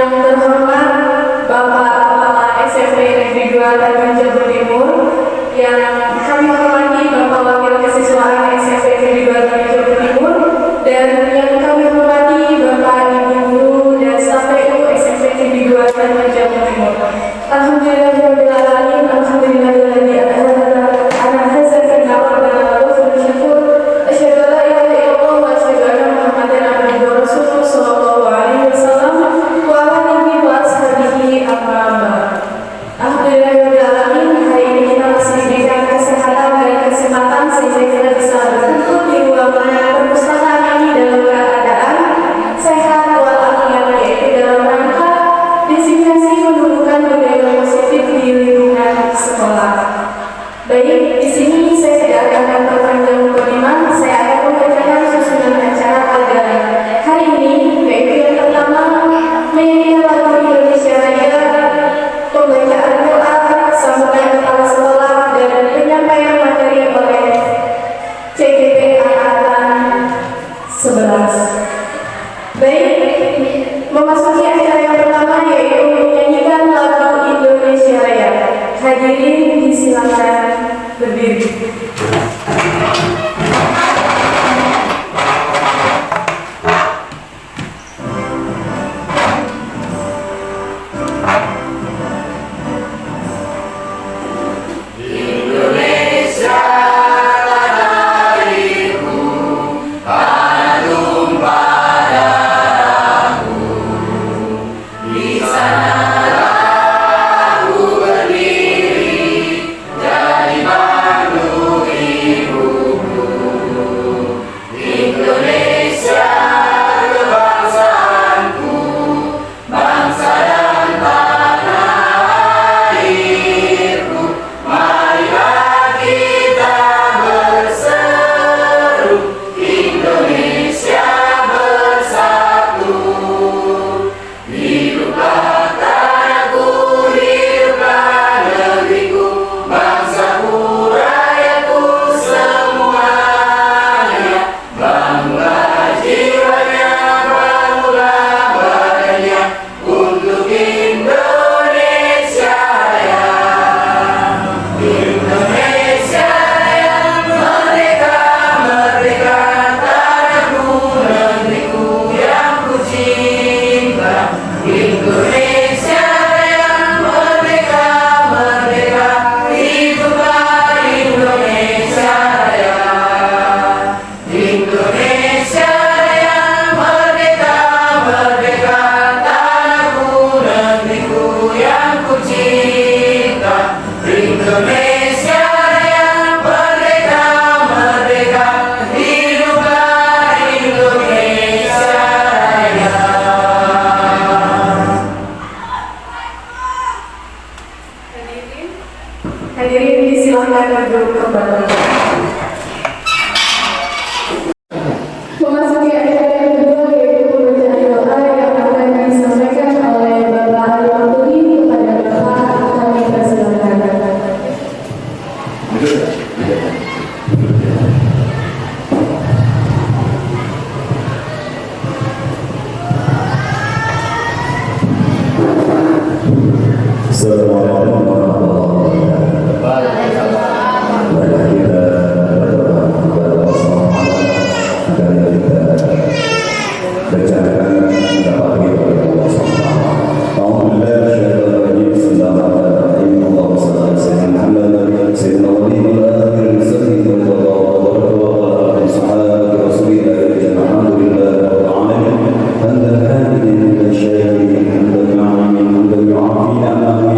Yang terhormat Bapak Kepala SMP Negeri 2 Tanjung Jabung Timur, yang kami hormati Bapak Wakil Kesiswaan SMP Negeri 2 Tanjung Jabung Timur, dan yang kami hormati Bapak Ibu Guru dan staf PU SMP Negeri 2 Tanjung Jabung Timur. Alhamdulillahirabbil alamin, alhamdulillahilladzi ana hasanna wa bala wa syukur. Asyhadu an la ilaha illallah wa asyhadu anna Muhammadan abduhu wa rasuluhu sallallahu alaihi wasallam wa ala alihi wa ashabihi amma ba'd. Alhamdulillahirabbil alamin, hari ini kita masih diberikan kesehatan dan kesempatan sehingga kita bisa berkumpul di ruangan perpustakaan ini dalam keadaan sehat walafiat, yaitu dalam rangka designasi menumbuhkan budaya positif di lingkungan sekolah. Baik, di sini saya tidak akan memperpanjang mukadimah, saya akan membacakan susunan acara pada hari ini, yaitu yang pertama menyanyikan lagu Indonesia Raya, pembacaan doa, sambutan kepala sekolah, dan penyampaian materi oleh CGP Angkatan 11. Baik, memasuki acara yang pertama yaitu menyanyikan lagu Indonesia Raya. Hadirin disilakan berdiri. Hadirin disilakan duduk kembali. Memasuki acara yang kedua yaitu pembacaan doa yang akan disampaikan oleh Bapak Ali Abdulli kepada Bapak, kami persilakan. Assalamualaikum warahmatullahi wabarakatuh. Mari kita berdoa kepada Allah SWT agar kita bacakan dapat kita kepada Allah SWT. Alhamdulillah, syaitanirrajim, bismillahirrahmanirrahim. Allahumma salli ala sayyidina Muhammad sayyidina waliyil akhir sayyidina wa sahabati rasulillah. Alhamdulillah rabbil alamin. Hamdan hamidin lillahi hamdan yu'affi ni'amahu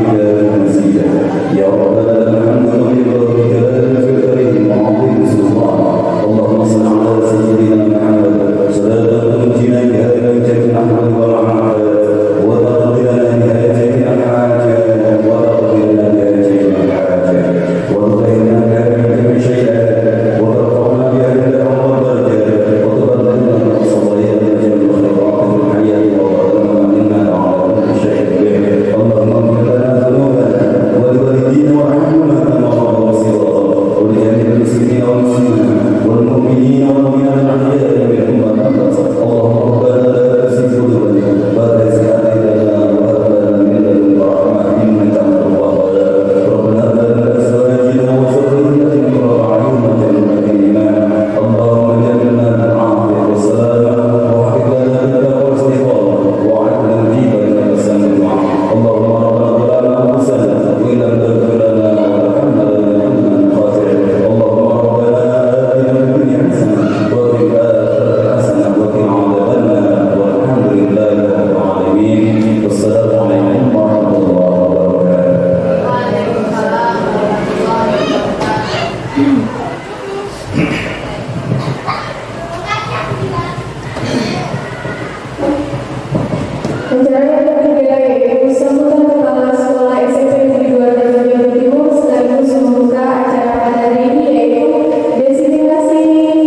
Acara yang ketiga yaitu sambutan Kepala Sekolah SMP Negeri 2 Tanjung Jabung Timur sekaligus membuka acara pada hari ini yaitu destinasi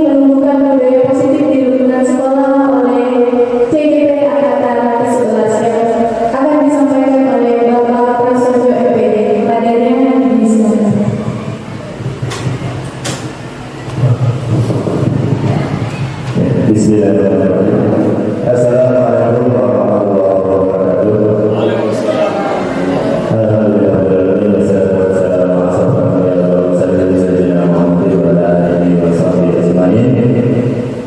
menumbuhkan budaya positif di lingkungan sekolah oleh CGP Angkatan ke-11 yang akan disampaikan oleh Bapak Prasojo MPD. Kepadanya disilakan. Bismillahirrahmanirrahim. Assalamualaikum warahmatullahi wabarakatuh. Alhamdulillahirabbil wassalatu wassalamu ala asyrofil sayyidina Muhammad wa ala alihi wa sahbihi ajmain.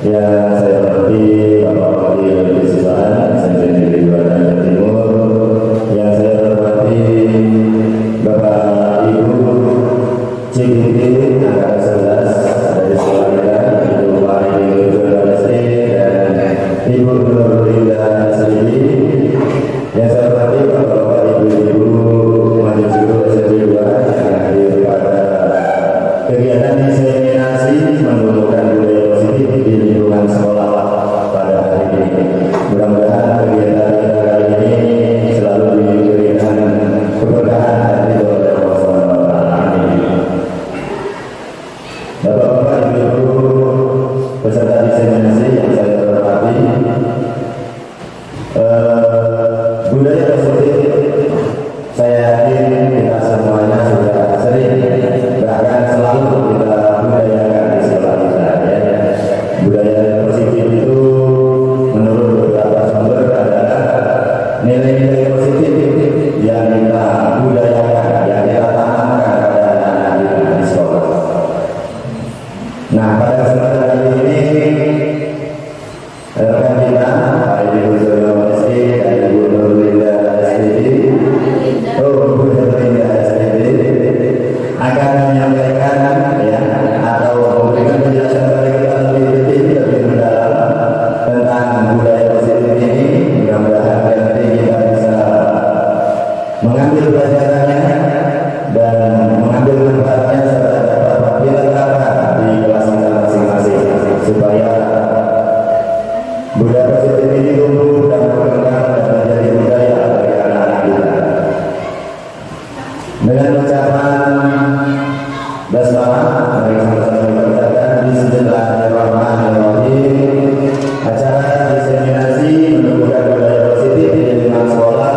Yang saya hormati Bapak Wakil Ketua SMP Negeri 2 Tanjung Timur, yang saya hormati Bapak Ibu CGP Angkatan 11 dari sekolah kita, Ibu Wahyu Jodasri dan Ibu Nurulillah Asli, yang saya hormati Bapak Ibu mahasiswa SMP 2 yang hadir pada kegiatan inseminasi menumbuhkan budaya positif di lingkungan sekolah pada hari ini. Mudah-mudahan kegiatan kita kali ini selalu diberikan keberkahan dan ridho dari Allah Subhanahu wa Ta'ala. Amin. Bapak-bapak, ibu-ibu peserta inseminasi yang saya hormati, budaya positif saya yakin kita semuanya sudah sering, bahkan selalu kita budayakan di sekolah kita, ya. Budaya positif itu menurut beberapa sumber adalah nilai-nilai positif yang kita budayakan, yang kita tanamkan pada anak-anak kita di sekolah. Nah, pada kesempatan kali ini rekan kita Pak Ibu Jodasri dan Ibu Nurulillah Asli, Bu Nurulillah Asli akan menyampaikan, ya, atau memberikan penjelasan kepada kita lebih mendalam tentang budaya positif ini. Mudah-mudahan nanti kita bisa mengambil pelajarannya dan mengambil manfaatnya serta dapat diletakkan di kelas kita masing-masing supaya budaya positif ini tumbuh dan berkembang dan menjadi budaya bagi anak-anak kita. Dengan ucapan basmalah, mari sama-sama mengucapkan Bismillahirrahmanirrahim. Acara inseminasi menumbuhkan budaya positif di lingkungan sekolah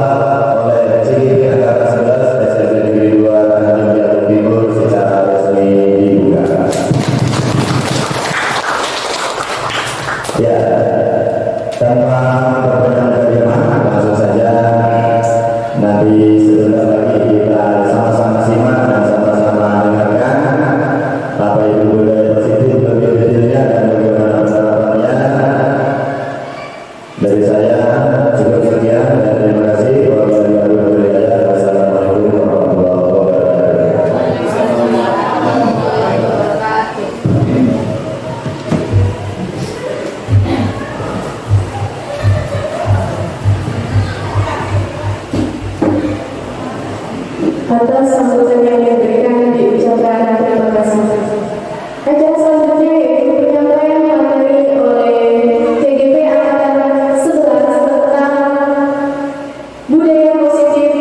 oleh CGP Angkatan 11 SMP Negeri 2 Tanjung Jabung Timur secara resmi dibuka. Ya, tanpa berpanjang kalimat, langsung saja nanti sebentar lagi kita sama-sama simak dan sama-sama dengarkan apa itu budaya positif lebih detailnya dan bagaimana penerapannya. Dari saya cukup sekian dan terima kasih. Wassalamualaikum warahmatullahi wabarakatuh. Atas sambutan yang diberikan diucapkan terima kasih. Acara selanjutnya yaitu penyampaian materi oleh CGP Angkatan 11 tentang budaya positif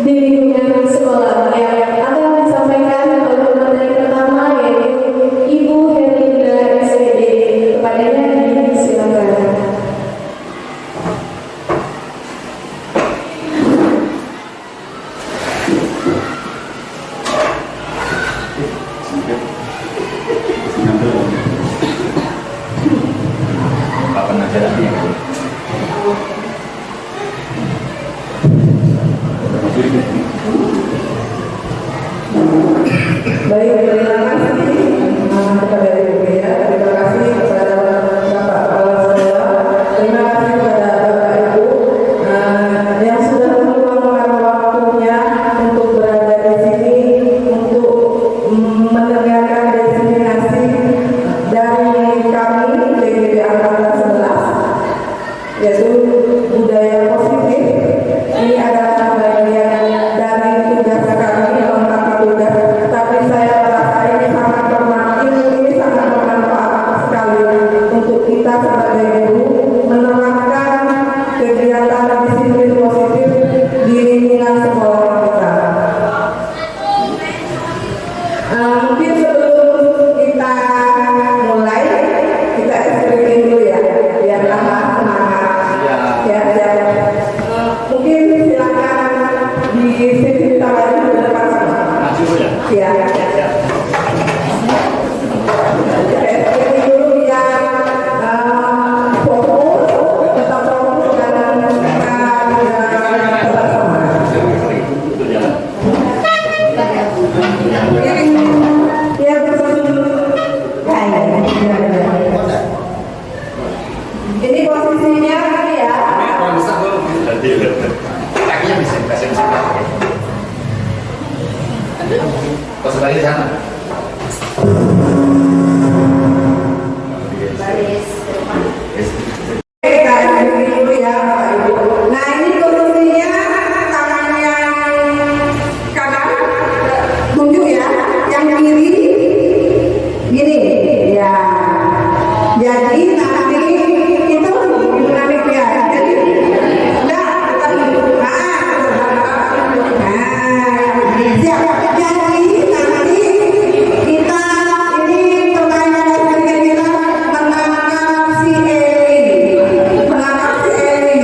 di lingkungan sekolah yang akan disampaikan oleh pemateri pertama yaitu Ibu Herlinda SPD. Kepadanya disilakan. Baik, terima kasih kepada Ibu ya, terima kasih kepada Bapak Kepala Sekolah, terima kasih kepada Bapak Ibu yang sudah meluangkan waktunya untuk berada di sini untuk mendengarkan destinasi dari kami CGP Angkatan 11 yaitu budaya positif. Ini adalah bagian dari tugas kami, lengkap tugas. Tapi saya merasa ini sangat bermakna, ini sangat Ya. Jadi dulu yang fokus, tetap fokus dan tetap sama. Ya betul. Ini posisinya ya. Kakinya bisa pas lagi sana. Dulu ya, nah ini posisinya tangan yang kanan tunjuk ya, yang kiri gini ya. Jadi nanti itu menarik ya. Jadi enggak siap. Jadi nanti kita ini permainan sedikit kita menangkap si Eli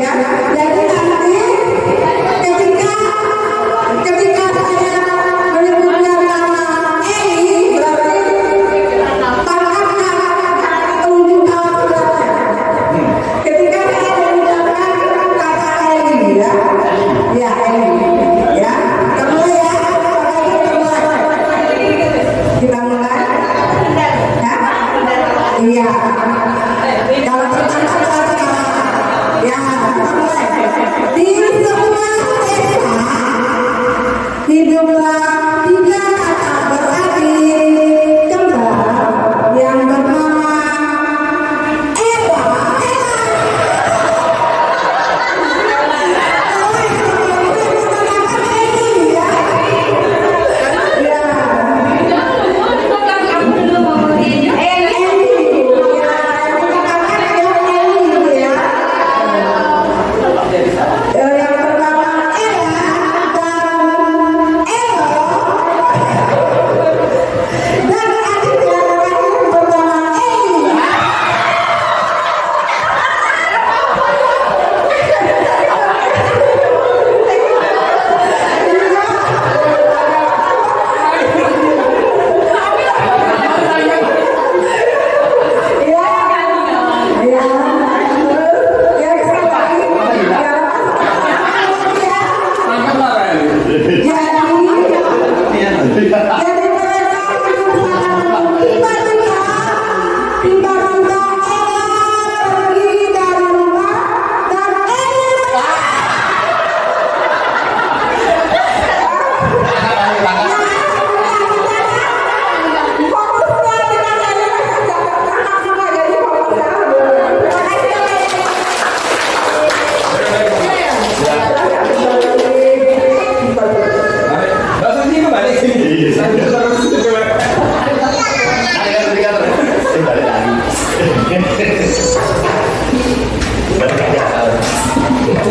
ya. Jadi nanti ketika saya menyebutkan nama Eli berarti tangannya tunjuk alat beratnya. Ketika saya mengucapkan kata Eli ya, ya Eli ya. Mulai ya, kita mulai. Ya, iya. Kalau kita ya, kita mulai. Di semua desa hiduplah 3 kata berarti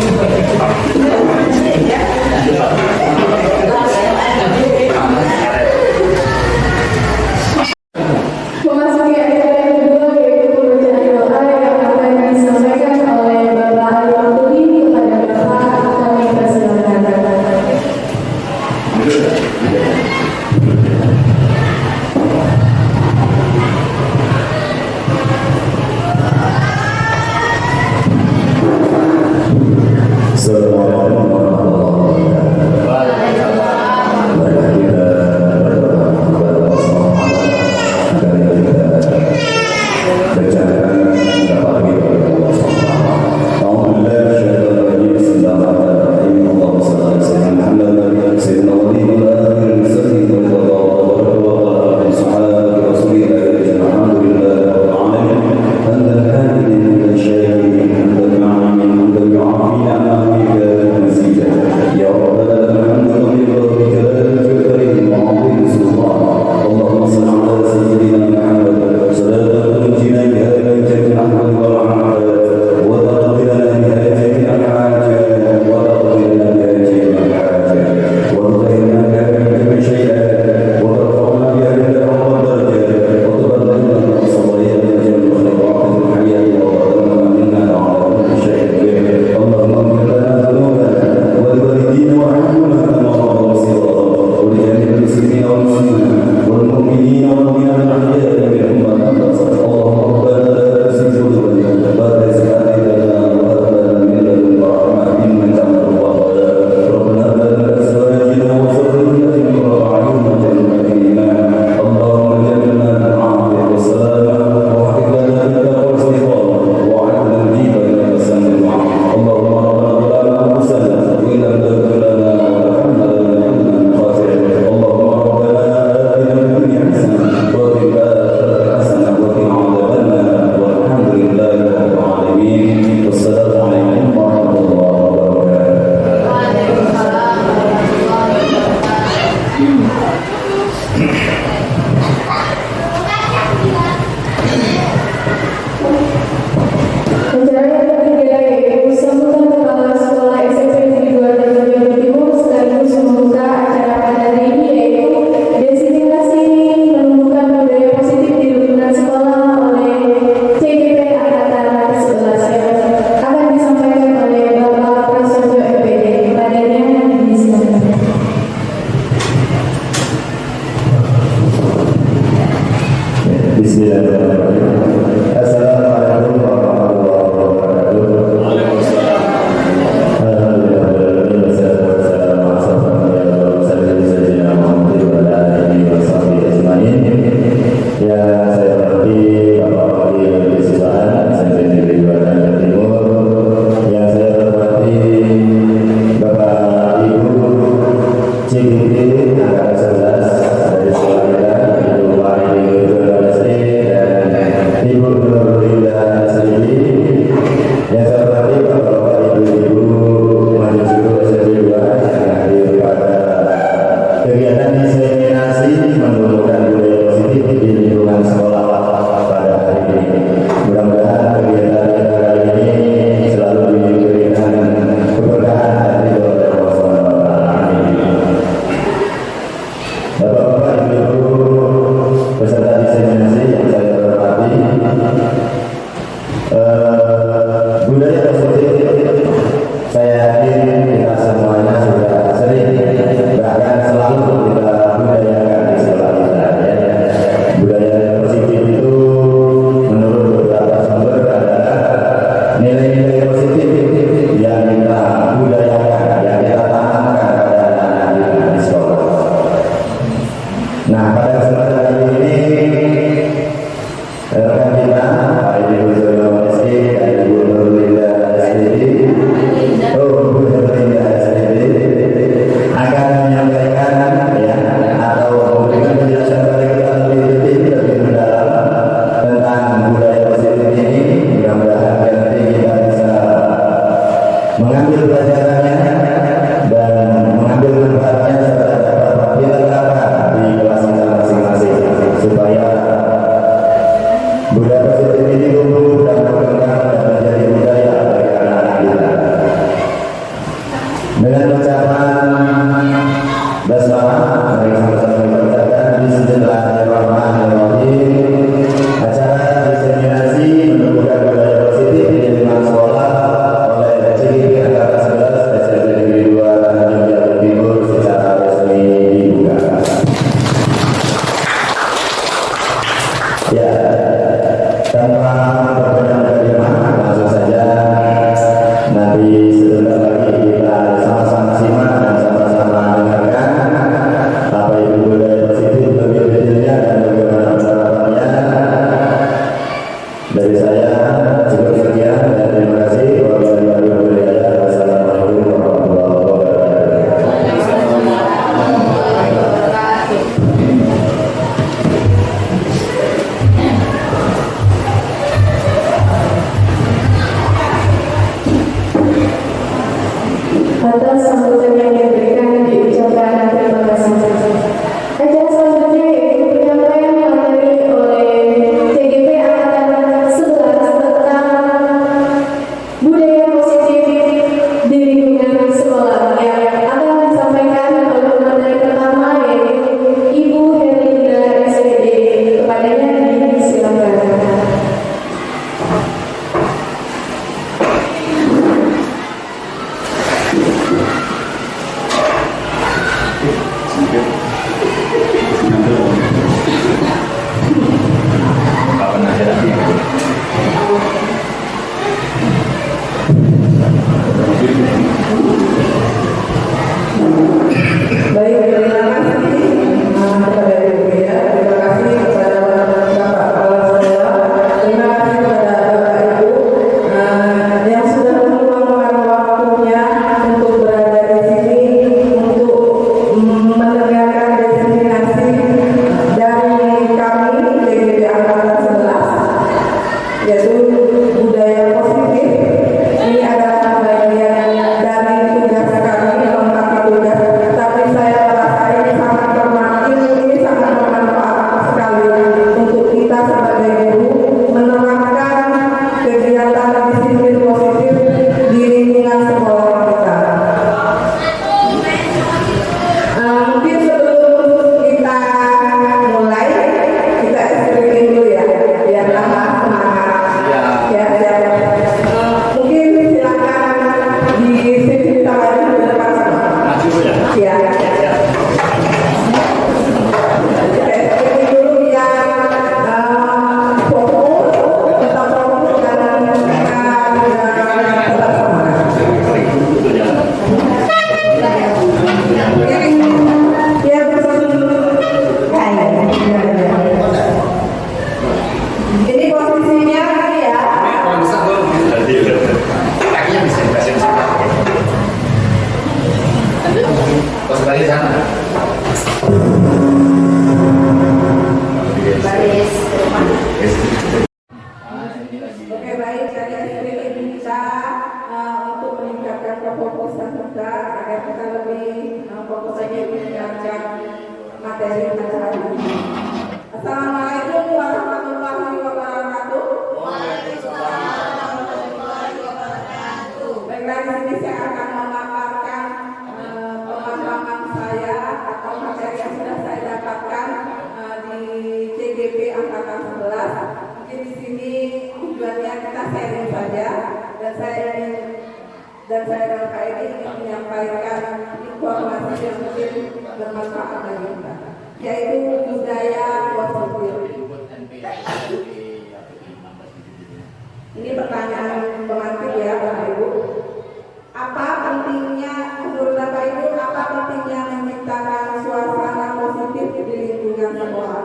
kembar yang bernama Ella. Memasuki acara yang kedua yaitu pembacaan doa yang akan disampaikan oleh Bapak Ali Abdulli kepada Bapak kami persilakan. Assalamualaikum warahmatullahi wabarakatuh. Mari kita berdoa kepada Allah SWT agar kita berjalan dapat kepada Allah SWT. Alhamdulillah, syaitanirrajim, bismillahirrahmanirrahim. Allahumma salli ala sayyidina Muhammad sayyidina waliyil akhir al-mursalin wa ala sahabati rasulillah alhamdulillah rabbil alamin. Hamdan hamidin hamdan syakirin hamdan mu'min hamdan yu'afi ni'amatika pelajarannya dan mengambil manfaatnya serta dapat diletakkan di kelas kita masing-masing supaya budaya positif ini tumbuh dan berkembang dan menjadi budaya bagi anak-anak kita. Dengan ucapan basmalah, mari sama-sama mengucapkan Bismillahirrahmanirrahim. Acara diseminasi menumbuhkan budaya positif di lingkungan sekolah oleh CGP Angkatan 11 SMP Negeri 2 Tanjung Jabung Timur secara resmi dibuka. Ya, tanpa berpanjang kalimat, langsung saja nanti sebentar lagi kita sama-sama simak dan sama-sama dengarkan apa itu budaya positif lebih detailnya dan bagaimana penerapannya. Dari saya cukup sekian dan terima kasih. Wassalamualaikum warahmatullahi atas sambutan yang diberikan diucapkan terima kasih. Acara selanjutnya yaitu penyampaian materi oleh CGP Angkatan 11 tentang budaya positif di lingkungan sekolah yang akan disampaikan oleh pemateri pertama yaitu Ibu Herlinda SPD. Kepadanya disilakan. Baik, terima kasih kepada Ibu ya, terima kasih kepada Bapak Kepala Sekolah, terima kasih kepada Bapak Ibu yang sudah meluangkan waktunya untuk berada di sini untuk mendengarkan diseminasi dari kami CGP Angkatan 11 yaitu budaya positif. Ini adalah bagian dari tugas kami, melengkapi tugas. Tapi saya merasa ini sangat bermanfaat sekali untuk kita sebagai guru menerapkan kegiatan disiplin positif di lingkungan sekolah kita. Mungkin sebelum kita mulai, kita screening dulu ya, biar tambah semangat. Ya. Mungkin silakan di sini kita lagi ke depan semua. Ya. Screening dulu biar fokus, tetap fokus dan kita tetap semangat. Ya, ini posisinya ya. Kalau bisa kakinya bisa dipasang sana. Pas lagi sana. Oke, baik, dari screening kita untuk meningkatkan kefokusan kita agar kita lebih fokus lagi mendengarkan materi pada hari ini. Assalamualaikum warahmatullahi wabarakatuh. Baiklah, di sini saya akan memaparkan pemahaman saya atau materi yang sudah saya dapatkan di CGP Angkatan 11. Mungkin di sini tujuannya kita sharing saja dan saya dalam KID ingin menyampaikan informasi yang mungkin bermanfaat bagi kita, yaitu budaya positif. Ini pertanyaan pengantin ya Bapak Ibu. Apa pentingnya menurut Bapak Ibu, apa pentingnya menciptakan suasana positif di lingkungan sekolah?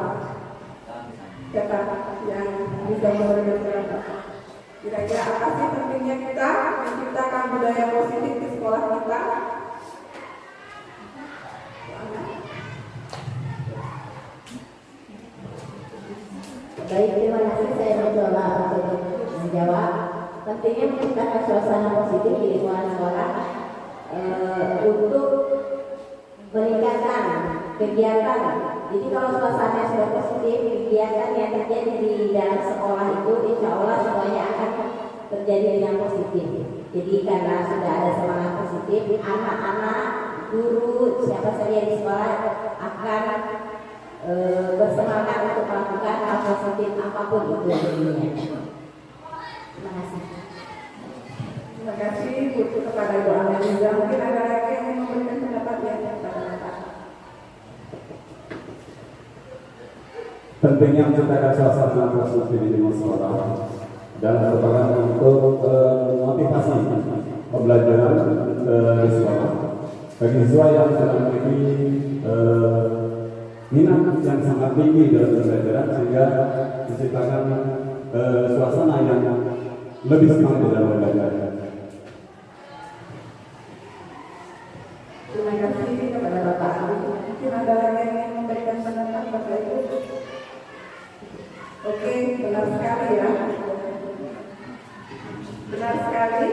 Siapa yang bisa memberikan pendapat? Kira-kira apa sih pentingnya kita menciptakan budaya positif di sekolah kita? Baik, terima kasih. Saya mencoba untuk menjawab. Pentingnya menciptakan suasana positif di lingkungan sekolah. kegiatan. Jadi kalau suasana sudah positif, kegiatan yang terjadi di dalam sekolah itu insya Allah semuanya akan terjadi dengan positif. Jadi karena sudah ada semangat positif, anak-anak, guru, siapa saja di sekolah akan bersemangat untuk melakukan hal positif apapun itu dirinya. Terima kasih. Terima kasih Bu kepada Ibu Amelia. Mungkin ada lagi yang memberikan pendapat ya kepada Bapak. Pentingnya menciptakan suasana positif di sekolah dan merupakan untuk motivasi pembelajaran di sekolah bagi siswa yang sedang memiliki minat yang sangat tinggi dalam pembelajaran sehingga menciptakan suasana yang lebih semangat dalam belajar. Terima kasih kepada Bapak. Mungkin ada lagi yang memberikan pendapat Bapak Ibu. Oke, benar sekali ya. Benar sekali.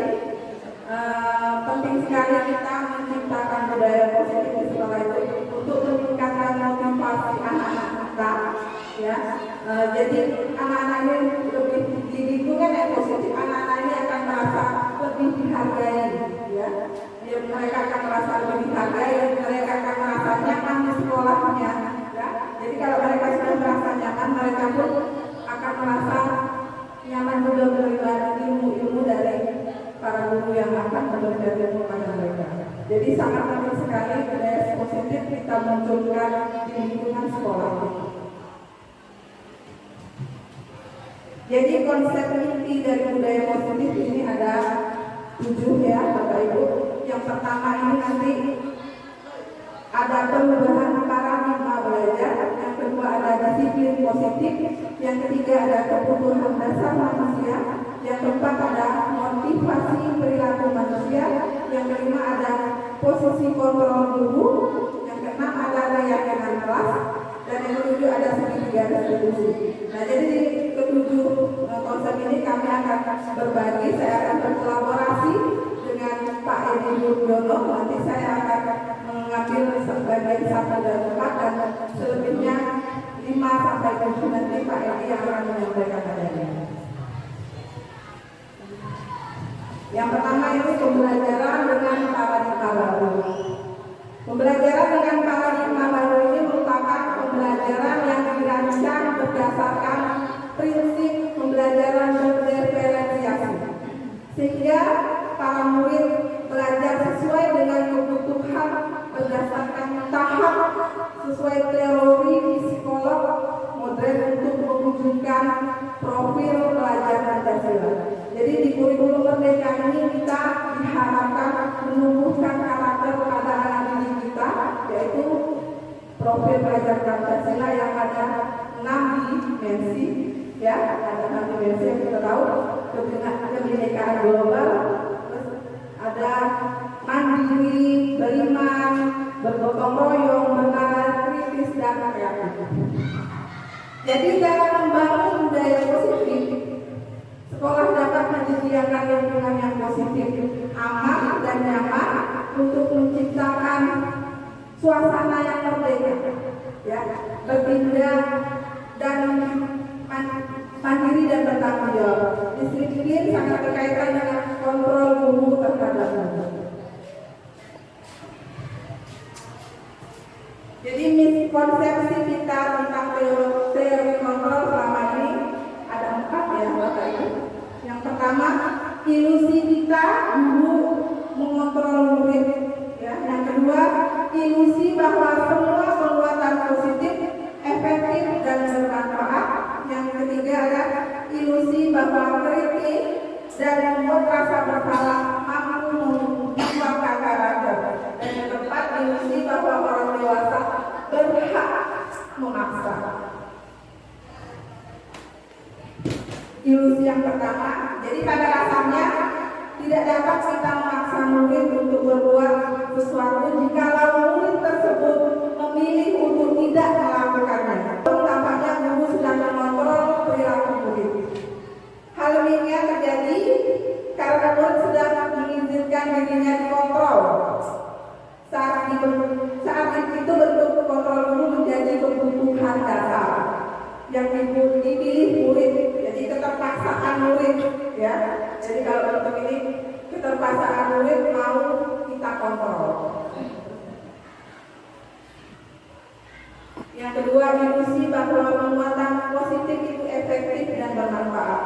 Penting sekali kita menciptakan budaya positif di sekolah itu untuk meningkatkan motivasi anak-anak kita, ya. Jadi anak-anak ini lebih di lingkungan yang positif, anak-anak ini akan merasa lebih dihargai, ya. Mereka akan merasa lebih dihargai, mereka akan merasa nyaman di sekolahnya, ya. Jadi kalau mereka sudah merasa nyaman, mereka pun akan merasa nyaman juga menerima ilmu-ilmu dari para guru yang akan memberikan kepada mereka. Jadi sangat penting sekali budaya positif kita munculkan di lingkungan sekolah. Jadi konsep inti dari budaya positif ini ada 7 ya Bapak Ibu. Yang pertama ini nanti ada perubahan paradigma belajar, yang kedua ada disiplin positif, yang ketiga ada kebutuhan dasar manusia, yang keempat ada motivasi perilaku manusia, yang kelima ada posisi kontrol guru, yang keenam ada keyakinan kelas, dan yang ketujuh ada segitiga restitusi. Nah, jadi di ketujuh konsep ini kami akan berbagi, saya akan berkolaborasi dengan Pak Edi Budiono. Nanti saya akan mengambil sebagian 1 dan 4 dan selebihnya 5 sampai 7 nanti Pak Edi yang akan menyampaikan adanya. Yang pertama itu pembelajaran dengan paradigma baru. Pembelajaran dengan paradigma baru ini merupakan pembelajaran yang dirancang berdasarkan prinsip pembelajaran berdiferensiasi, sehingga para murid belajar sesuai dengan kebutuhan berdasarkan tahap sesuai teori psikolog modern untuk mewujudkan profil pelajar Pancasila. Jadi di kurikulum merdeka ini kita diharapkan menumbuhkan karakter pada anak didik kita, yaitu profil pelajar Pancasila yang ada 6 dimensi, ya, ada 6 dimensi yang kita tahu, kebinekaan global, terus ada mandiri, beriman, bergotong royong, bernalar kritis dan kreatif. Jadi dalam membangun budaya positif, sekolah dapat menyediakan lingkungan yang positif, aman dan nyaman untuk menciptakan suasana yang merdeka, ya, bertindak dan mandiri dan bertanggung jawab. Disiplin sangat berkaitan dengan kontrol guru terhadap murid. Jadi miskonsepsi kita tentang teori kontrol selama ini ada 4 ya Bapak Ibu. Yang pertama, ilusi kita guru mengontrol murid, ya. Yang kedua, ilusi bahwa semua perbuatan positif efektif dan bermanfaat. Yang ketiga ada ilusi bahwa kritik dan membuat rasa bersalah mampu mengubah karakter. Dan yang keempat, ilusi bahwa orang dewasa berhak memaksa. Ilusi yang pertama, jadi pada dasarnya tidak dapat kita memaksa murid untuk berbuat sesuatu jikalau murid tersebut memilih untuk tidak melakukannya. Tampaknya guru sedang mengontrol perilaku murid. Hal ini terjadi karena murid sedang mengizinkan dirinya dikontrol. Saat itu bentuk kontrol yang dipilih murid, jadi keterpaksaan murid ya. Jadi kalau untuk ini keterpaksaan murid mau kita kontrol. Yang kedua, ilusi bahwa penguatan positif itu efektif dan bermanfaat.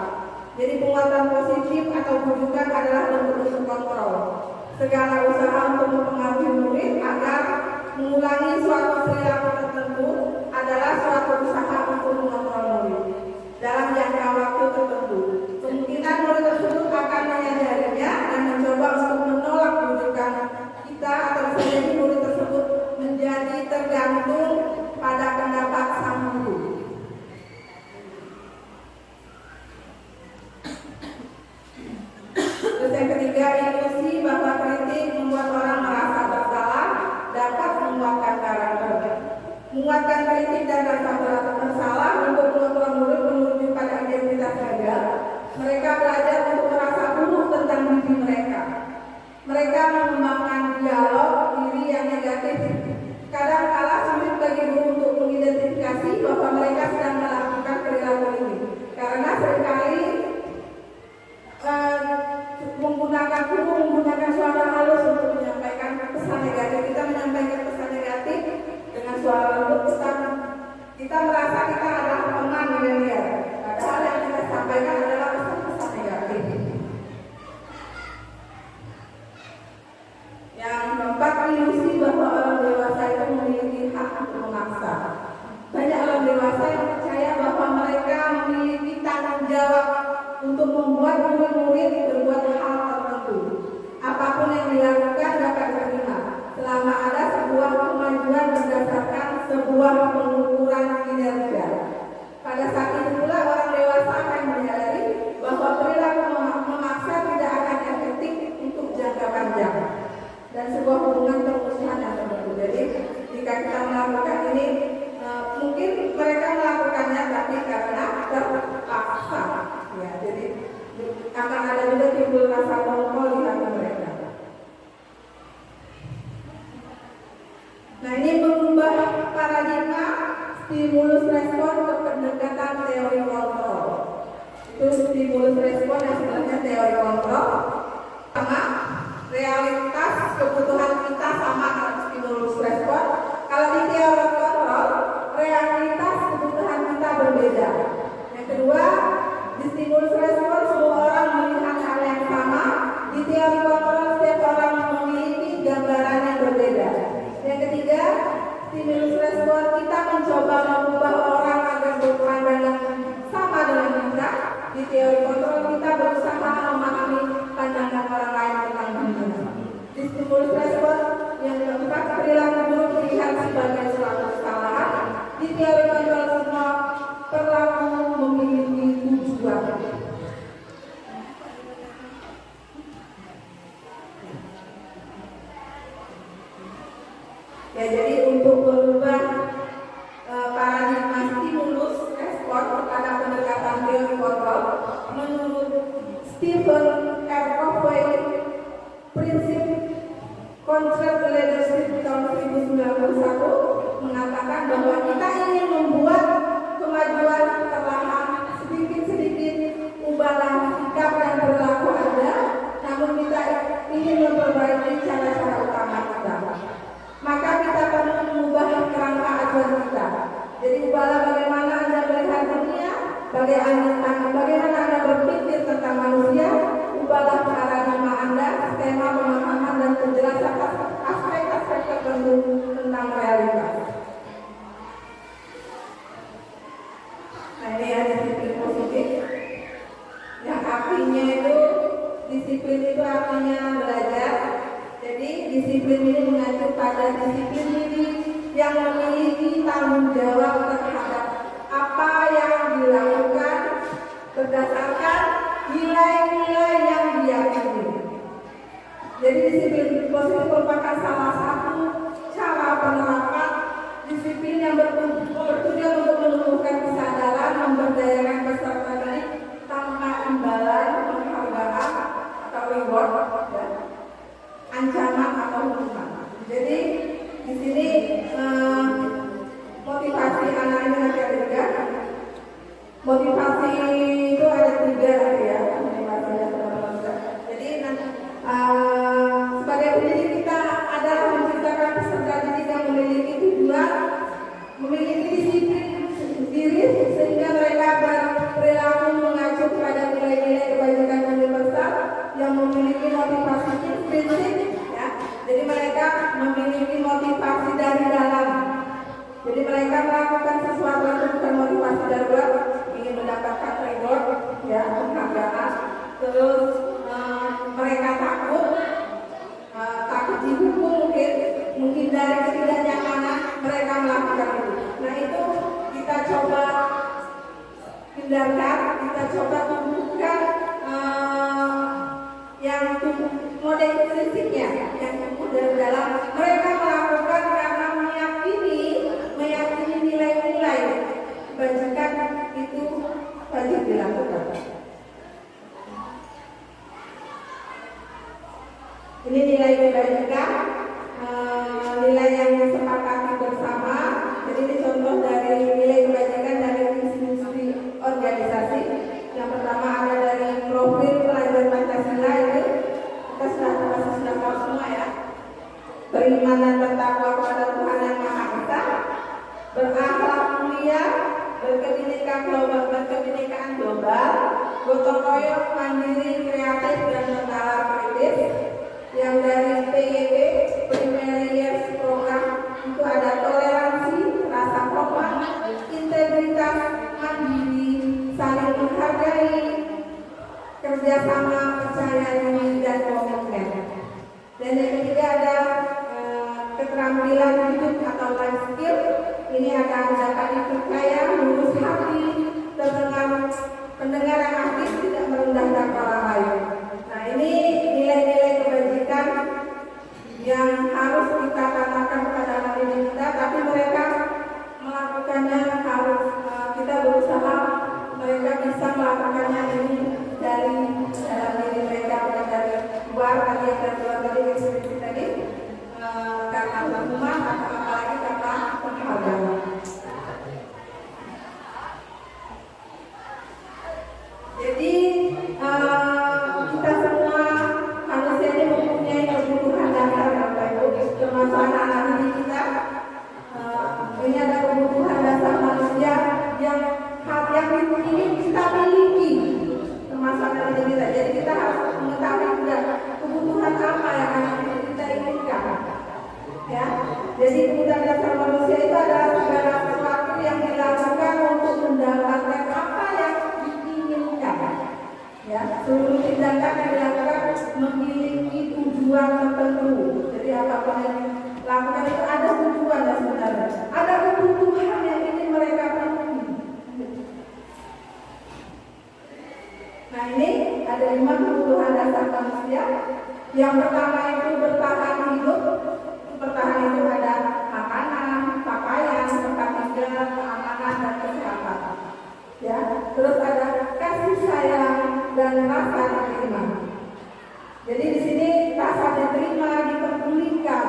Jadi penguatan positif atau bujukan adalah bentuk kontrol. Segala usaha untuk mempengaruhi murid agar mengulangi suatu perilaku tertentu adalah suatu usaha untuk mengontrol murid dalam jangka waktu tertentu. Kemungkinan murid tersebut akan menyadarinya dan mencoba untuk menolak bujukan kita, atau bisa jadi murid tersebut menjadi tergantung pada pendapat sang guru. Terus yang ketiga, ilusi bahwa kritik membuat orang merasa bersalah dapat menguatkan karakter. Menguatkan kritik dan rasa bersalah untuk mengontrol murid menuju pada identitas gagal. Mereka belajar untuk merasa buruk tentang diri mereka. Mereka mengembangkan dialog diri yang negatif. Kadang-kala sulit bagi guru untuk mengidentifikasi bahwa mereka sedang melakukan perilaku ini, karena seringkali menggunakan suara halus untuk menyampaikan pesan negatif. Kita menyampaikan pesan negatif dengan suara lembut, kita merasa kita adalah teman milenial, padahal yang kita sampaikan adalah pesan-pesan negatif. Yang keempat, ilusi bahwa orang dewasa itu memiliki hak untuk memaksa. Banyak orang dewasa yang percaya bahwa mereka memiliki tanggung jawab untuk membuat murid-murid berbuat hal tertentu. Apapun yang dilakukan dapat diterima selama ada sebuah kemajuan berdasarkan sebuah pengukuran kinerja. Pada saat itu pula orang dewasa akan menyadari bahwa perilaku memaksa tidak akan efektif untuk jangka panjang dan sebuah hubungan permusuhan yang terbentuk. Jadi jika kita melakukan ini, mungkin mereka melakukannya tapi karena terpaksa, ya. Jadi akan ada juga timbul rasa kontrol di hati mereka. Nah, ini mengubah paradigma stimulus respon ke pendekatan teori kontrol. Itu stimulus respon yang sebenarnya teori kontrol sama realitas kebutuhan kita sama dengan stimulus respon. Kalau di teori kontrol, realitas kebutuhan kita berbeda. Yang kedua, di stimulus respon semua orang melihat hal yang sama. Di teori kontrol setiap orang memiliki gambaran yang berbeda. Yang ketiga, stimulus respon kita mencoba mengubah orang agar berpandangan sama dengan kita. Di teori kontrol kita berusaha memahami pandangan orang lain tentang dunia. Di stimulus respon yang keempat, perilaku buruk dilihat sebagai suatu kesalahan. Di teori kontrol semua perilaku memiliki tujuan. Ya, jadi untuk merubah paradigma stimulus respon kepada pendekatan teori kontrol, menurut Stephen R. Covey, prinsip Concept Leadership tahun 1991 mengatakan bahwa kita ingin membuat kemajuan perlahan, sedikit-sedikit ubahlah sikap dan perilaku Anda, namun kita ingin memperbaiki cara-cara utama kita. Maka kita perlu mengubah kerangka acuan kita. Jadi ubahlah bagaimana Anda melihat dunia, bagaimana Anda berpikir tentang manusia, ubahlah paradigma Anda, skema pemahaman dan penjelasan aspek-aspek tertentu tentang realitas. Nah, ini ya disiplin positif. Yang artinya itu, disiplin itu artinya belajar. Jadi disiplin ini mengacu pada disiplin diri yang memiliki tanggung jawab terhadap apa yang dilakukan berdasarkan nilai-nilai yang diyakini. Jadi disiplin positif merupakan salah satu cara penerapan disiplin yang bertujuan untuk menumbuhkan kesadaran, memberdayakan peserta didik tanpa imbalan, penghargaan atau reward, ya, ancaman atau hukuman. Jadi di sini motivasi anak ini agar juga memiliki motivasi dari dalam. Jadi mereka melakukan sesuatu itu bukan motivasi dari luar, ingin mendapatkan reward, ya, penghargaan. Terus mereka takut dihukum, mungkin dari ketidaknyamanan mereka melakukan itu. Nah itu kita coba hindarkan, kita coba tumbuhkan yang model prinsipnya, yang tumbuh dari dalam. Mereka melakukan karena meyakini nilai-nilai kebajikan itu wajib dilakukan. Ini nilai kebajikan, nilai yang disepakati bersama. Jadi ini contoh dari nilai kebajikan dari institusi organisasi. Yang pertama ada dari profil pelajar Pancasila, itu kita sudah tahu semua ya. Beriman dan bertakwa kepada Tuhan Yang Maha Esa, berakhlak mulia, berkebinekaan global, gotong royong, mandiri, kreatif dan bernalar kritis. Yang dari PYP, Primary Years Program, itu ada toleransi, rasa hormat, integritas, mandiri, saling menghargai, kerjasama, percaya diri dan komitmen. Dan yang ketiga ada keterampilan hidup atau life skill. Ini akan dapat dipercaya, lurus hati, pendengar yang aktif, tidak merendahkan orang lain. Nah ini nilai-nilai kebajikan yang harus kita tanamkan kepada anak didik kita, tapi mereka melakukannya harus kita berusaha mereka bisa melakukannya ini dari dalam diri mereka, bukan dari luar tadi yang dari luar tadi deskripsi tadi, karena rumah atau apalagi karena penghargaan. Jadi kita semua manusia ini mempunyai kebutuhan dasar, Bapak Ibu, termasuk anak-anak didik kita. Ini ada kebutuhan dasar manusia yang ingin kita miliki, termasuk anak didik kita. Jadi kita harus mengetahui juga kebutuhan apa yang anak didik kita inginkan. Ya, jadi kebutuhan dasar manusia itu adalah segala sesuatu yang dilakukan untuk mendapatkan apa yang diinginkan. Ya, seluruh tindakan yang dilakukan memiliki tujuan tertentu. Jadi apapun yang dilakukan itu ada tujuan dan sebenarnya ada kebutuhan yang ingin mereka penuhi. Nah ini ada 5 kebutuhan dasar manusia. Yang pertama itu bertahan hidup. Bertahan itu ada makanan, pakaian, tempat tinggal, keamanan dan kesehatan. Ya, terus ada kasih sayang dan rasa diterima. Jadi di sini rasa diterima, diperdulikan,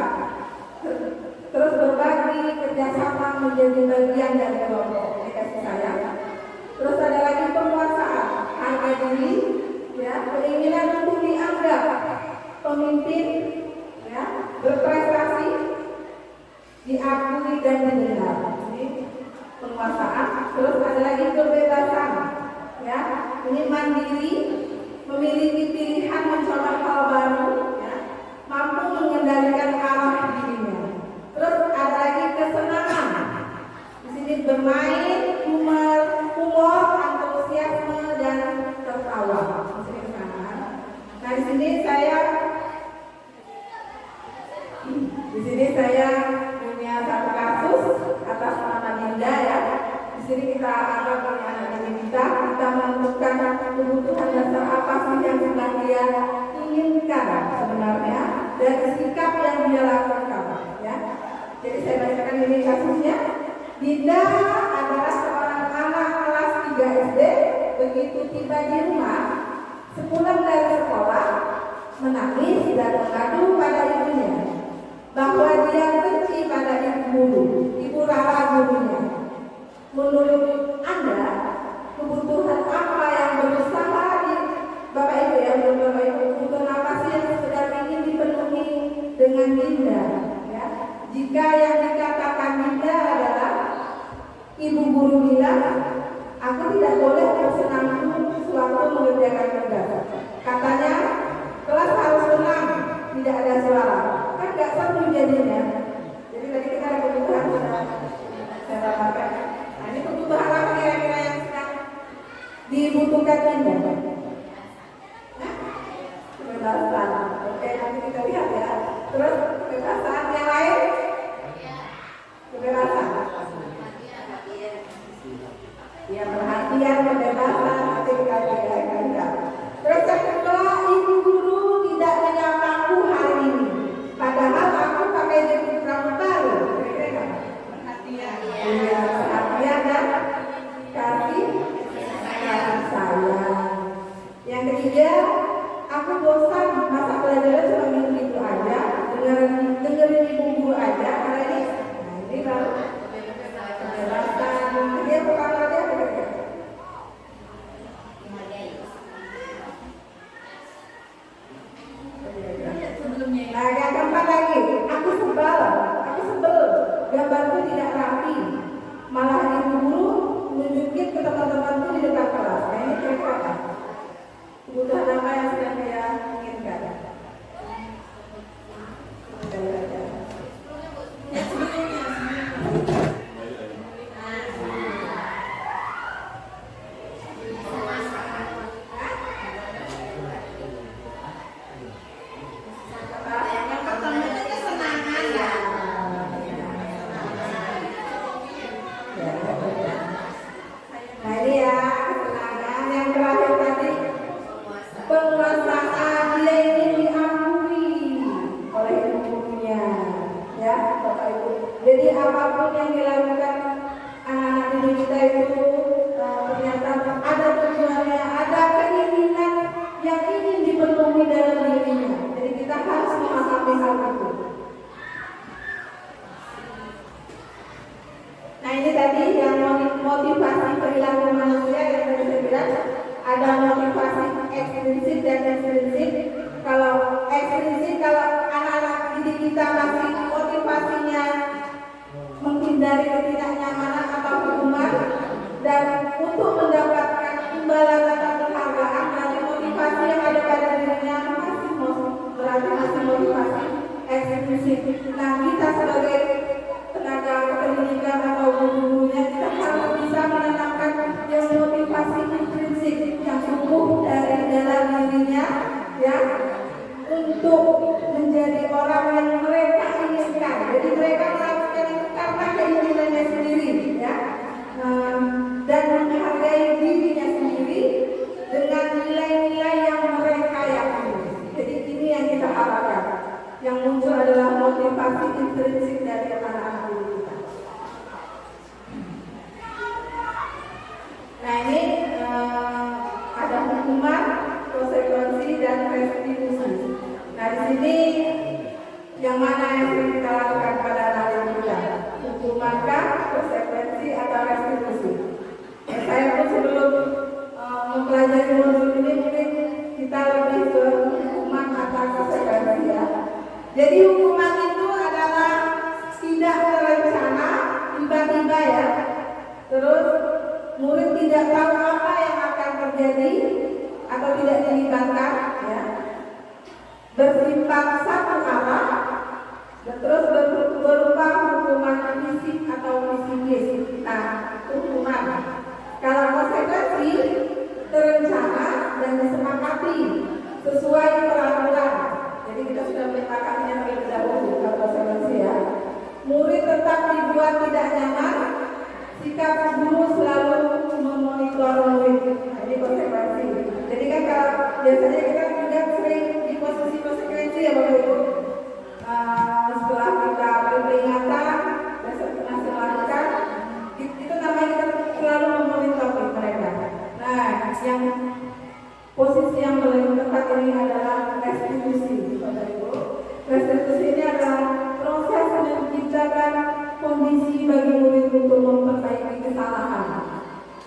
terus berbagi, kerjasama menjadi bagian dari kelompok. Ini kasih sayang. Terus ada lagi penguasaan, harga diri, ya, keinginan untuk dianggap pemimpin, ya, berprestasi, diakui dan didengar. Ini penguasaan. Terus ada lagi kebebasan, ya, ini mandiri, memiliki pilihan mencoba hal baru, ya, mampu mengendalikan arah dirinya. Terus ada lagi kesenangan. Di sini bermain, humor, antusiasme dan tertawa. Di sini kesenangan. Nah di sini saya punya satu kasus atas nama Dinda, ya. Di sini kita anggap anak didik kita menentukan kebutuhan dasar apa sih yang sedang dia inginkan sebenarnya dan sikap yang dia lakukan, ya. Jadi saya bacakan ini kasusnya. Dinda adalah seorang anak kelas 3 SD. Begitu tiba di rumah, sepulang dari sekolah, menangis dan mengadu pada ibunya bahwa dia benci pada ibu Rara gurunya. Menurut Anda, kebutuhan apa yang berusaha di Bapak Ibu, ya, Bapak Ibu, kebutuhan apa sih yang sedang ingin dipenuhi dengan Dinda, ya? Jika yang dikatakan Dinda adalah ibu guru bilang, aku tidak boleh bersenang-senang sewaktu mengerjakan tugas. Katanya kelas harus tenang, tidak ada suara. Kan nggak seru terjadinya. Jadi tadi kita ada kebutuhan sudah saya dapatkan. Nah, ini kebutuhan apa kira-kira yang sedang dibutuhkan ini? Kebebasan. Oke, nanti kita lihat ya. Terus kebebasan yang lain? Kebebasan. Ya, perhatian, kebebasan, nanti kita lihat. Terus yang kedua, ibu guru tidak menyamaku hari ini. Padahal aku pakai rambut baru. Perhatian. Iya, perhatian dan kasih sayang. Yang ketiga, aku bosan masa pelajaran cuma gitu aja, dengerin ibu guru aja. Karena ini baru kebebasan. Dia pertama dia bekerja. Nah, yang keempat lagi, aku sebel, gambarku tidak rapi. Malah ibu guru nunjukin ke teman-temanku di depan kelas. Nah, ini kira-kira apa? Kebutuhan apa yang sedang saya inginkan? Nah ini ya, kesenangan. Yang terakhir tadi, penguasaan dia ini diakui oleh ibunya, ya Bapak Ibu. Jadi apapun yang dilakukan anak-anak didik kita itu ternyata ada tujuannya, ada keinginan yang ingin dipenuhi dalam dirinya. Jadi kita harus memahami hal itu. Nah ini tadi yang motivasi perilaku manusia yang tadi saya bilang ada motivasi ekstrinsik dan ekstrinsik. Kalau ekstrinsik, kalau anak-anak didik kita masih motivasinya menghindari ketidaknyamanan atau hukuman dan untuk mendapatkan imbalan atau penghargaan, berarti motivasi yang ada pada dirinya masih motivasi ekstrinsik. Nah kita sebagai tenaga pendidikan atau gurunya kita harus bisa menanamkan yang motivasi intrinsik yang tumbuh dari dalam dirinya, ya, untuk menjadi orang yang mereka inginkan. Jadi mereka melakukan itu karena keinginannya sendiri, ya, dan menghargai dirinya sendiri dengan nilai-nilai yang mereka yakini. Jadi ini yang kita harapkan. Yang muncul adalah motivasi intrinsik dari anak-anak kita. Nah ini ada hukuman, konsekuensi dan restitusi. Nah di sini yang mana yang sering kita lakukan pada anak-anak kita? Hukumankah, konsekuensi atau restitusi? Saya pun sebelum mempelajari modul ini mungkin kita lebih ke hukuman atau konsekuensi, ya. Jadi hukuman itu adalah tidak terencana, tiba-tiba, ya. Terus murid tidak tahu apa yang akan terjadi atau tidak dilibatkan, ya. Bersifat satu arah dan terus berupa hukuman fisik atau psikis. Nah, hukuman. Kalau konsekuensi terencana dan disepakati sesuai peraturan. Jadi kita sudah menyepakatinya terlebih dahulu kalau konsekuensi, ya. Murid tetap dibuat tidak nyaman, sikap guru selalu memonitor murid. Nah, ini konsekuensi. Jadi kan kalau biasanya kita juga sering di posisi konsekuensi, ya Bapak Ibu. Setelah kita beri peringatan dan setelah melakukan, itu namanya kita selalu memonitor mereka. Nah, yang posisi yang paling tepat ini adalah restitusi, Bapak Ibu. Restitusi ini adalah proses menciptakan kondisi bagi murid untuk memperbaiki kesalahan,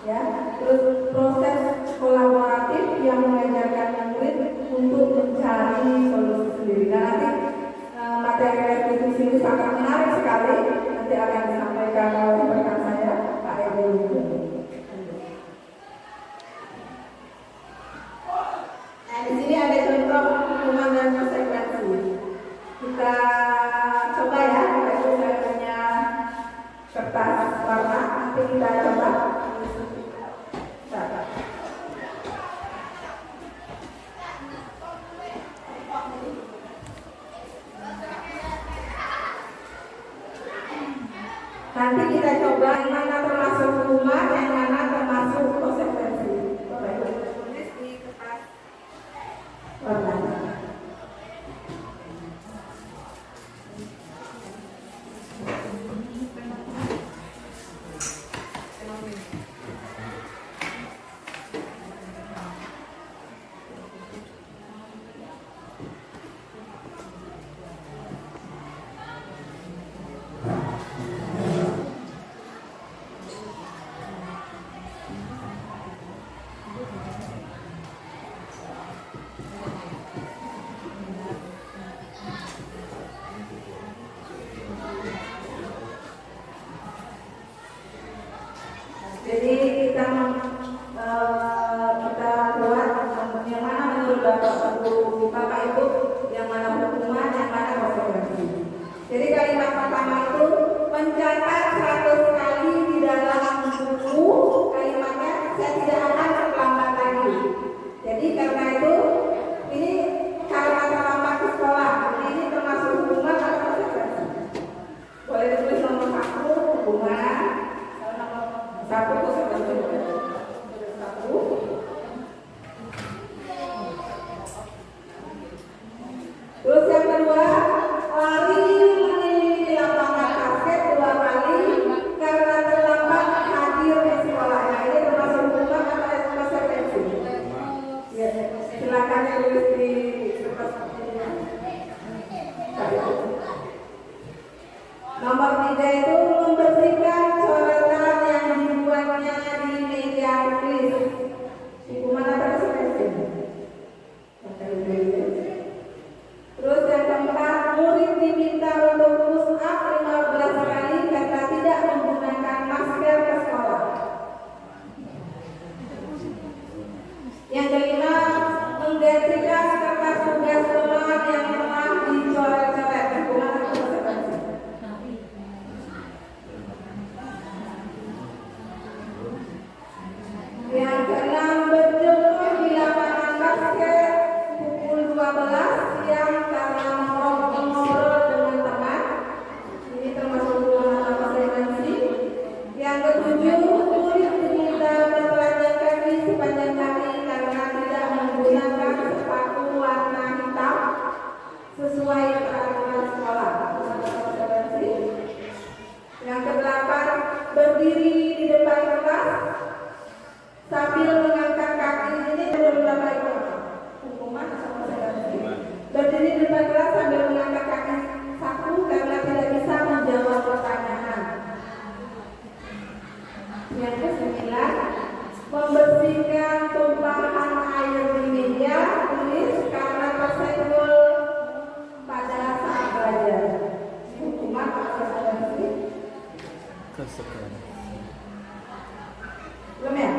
ya. Terus proses kolaboratif yang mengajarkan murid untuk mencari solusi sendiri. Dan nanti materi restitusi ini sangat menarik sekali. Nanti akan disampaikan oleh rekan saya, Pak Ego. Nah, di sini ada contoh hukuman dan konsekuensi. Kita ya, itu saya punya kertas warna, nanti kita coba. Nanti kita coba yang mana termasuk rumah, yang mana termasuk konsekuensi. Coba Ibu tulis di kertas warna. Jadi kita buat yang mana menurut Bapak Ibu, yang mana hukuman, yang mana konsekuensi. Jadi kalimat pertama itu mencatat 100 kali di dalam buku, kalimatnya saya tidak akan terlambat lagi. Jadi karena itu ini kalimat terlambat ke sekolah, ini termasuk hukuman atau konsekuensi. Boleh ditulis nomor 1 hukuman, satu konsekuensi. Terus yang kedua, lari mengelilingi lapangan basket 2 kali karena terlambat hadir di sekolah. Nah, ini termasuk hukuman atau konsekuensi? Ya, silakan tulis di kertas. Nomor 3 itu membersihkan coretan yang dibuatnya di meja tulis. Hukuman atau konsekuensi? Terus yang keempat, murid diminta untuk push up 15 kali karena tidak menggunakan masker ke sekolah. Yang kelima, menggantikan kertas tugas teman yang telah dicoret-coret. Hukuman atau konsekuensi? Yang keenam, berjemur di lapangan basket pukul 12 siang karena mengobrol dengan teman. Ini termasuk hukuman atau konsekuensi. Yang ketujuh, murid diminta bertelanjang kaki sepanjang kaki karena tidak menggunakan sepatu warna hitam sesuai peraturan sekolah. Konsekuensi. Yang kedelapan, berdiri di depan kelas sambil mengangkat kaki. Ini menurut Bapak Ibu hukuman atau konsekuensi? Berdiri di depan kelas sambil mengangkat kaki saku karena tidak bisa menjawab pertanyaan. Yang kesembilan, membersihkan tumpahan air di meja tulis karena tersenggol pada saat belajar. Hukuman atau konsekuensi? Belum ya?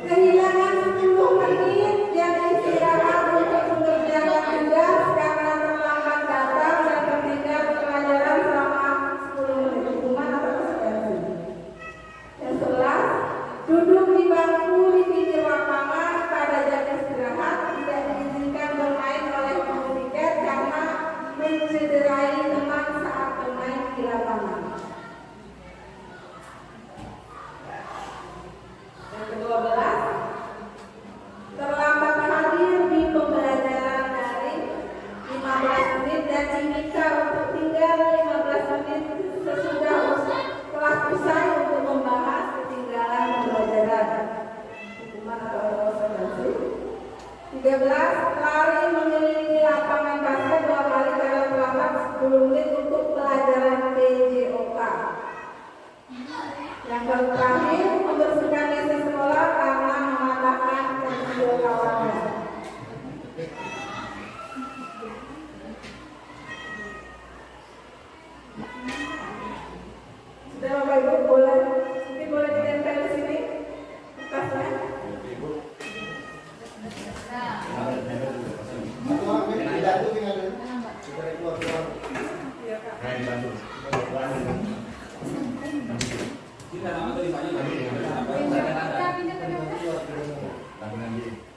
Kehilangan 10 menit dan istirahat untuk mengerjakan tugas karena terlambat datang dan tertinggal pelajaran selama 10 menit. Hukuman atau konsekuensi? Yang 11, duduk di bangku di pinggir lapangan pada jam istirahat, tidak diizinkan bermain oleh pembeli tiket karena mencederai teman saat bermain di lapangan. Yang ke-12, terlambat hadir di pembelajaran daring 15 menit dan diminta untuk tinggal 15 menit sesudah kelas usai untuk membahas ketinggalan pembelajaran. Hukuman atau konsekuensi? 13, lari mengelilingi lapangan basket 2 kali karena terlambat 10 menit untuk pelajaran PJOK. Yang terakhir, membersihkan meja sekolah karena mematahkan pensil kawannya.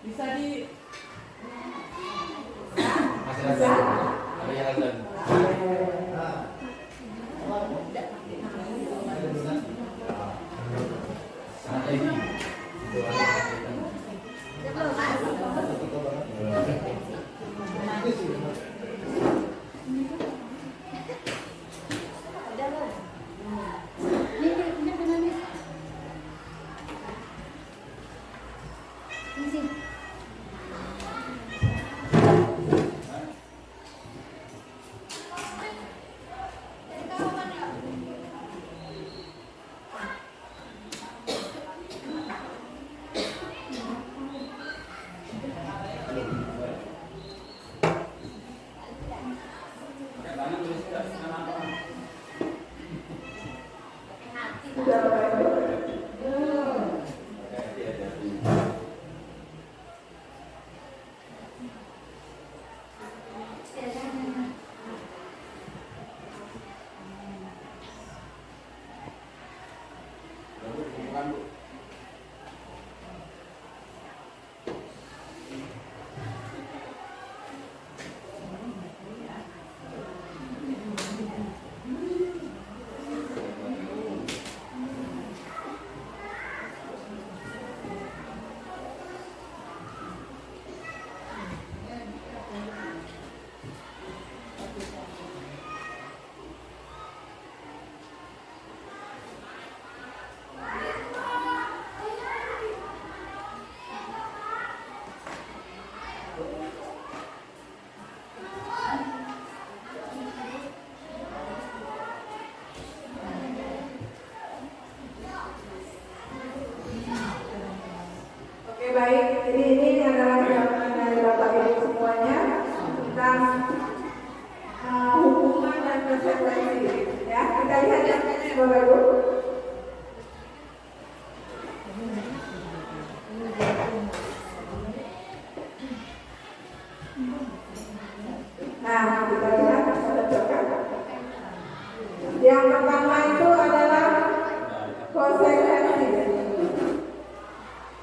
Bisa di baik, jadi ini adalah jawaban dari Bapak Ibu semuanya tentang hukuman dan konsekuensi. Ya, kita lihat jawabannya Bapak Ibu. Nah, kita lihat cocokkan. Yang pertama itu adalah konsekuensi.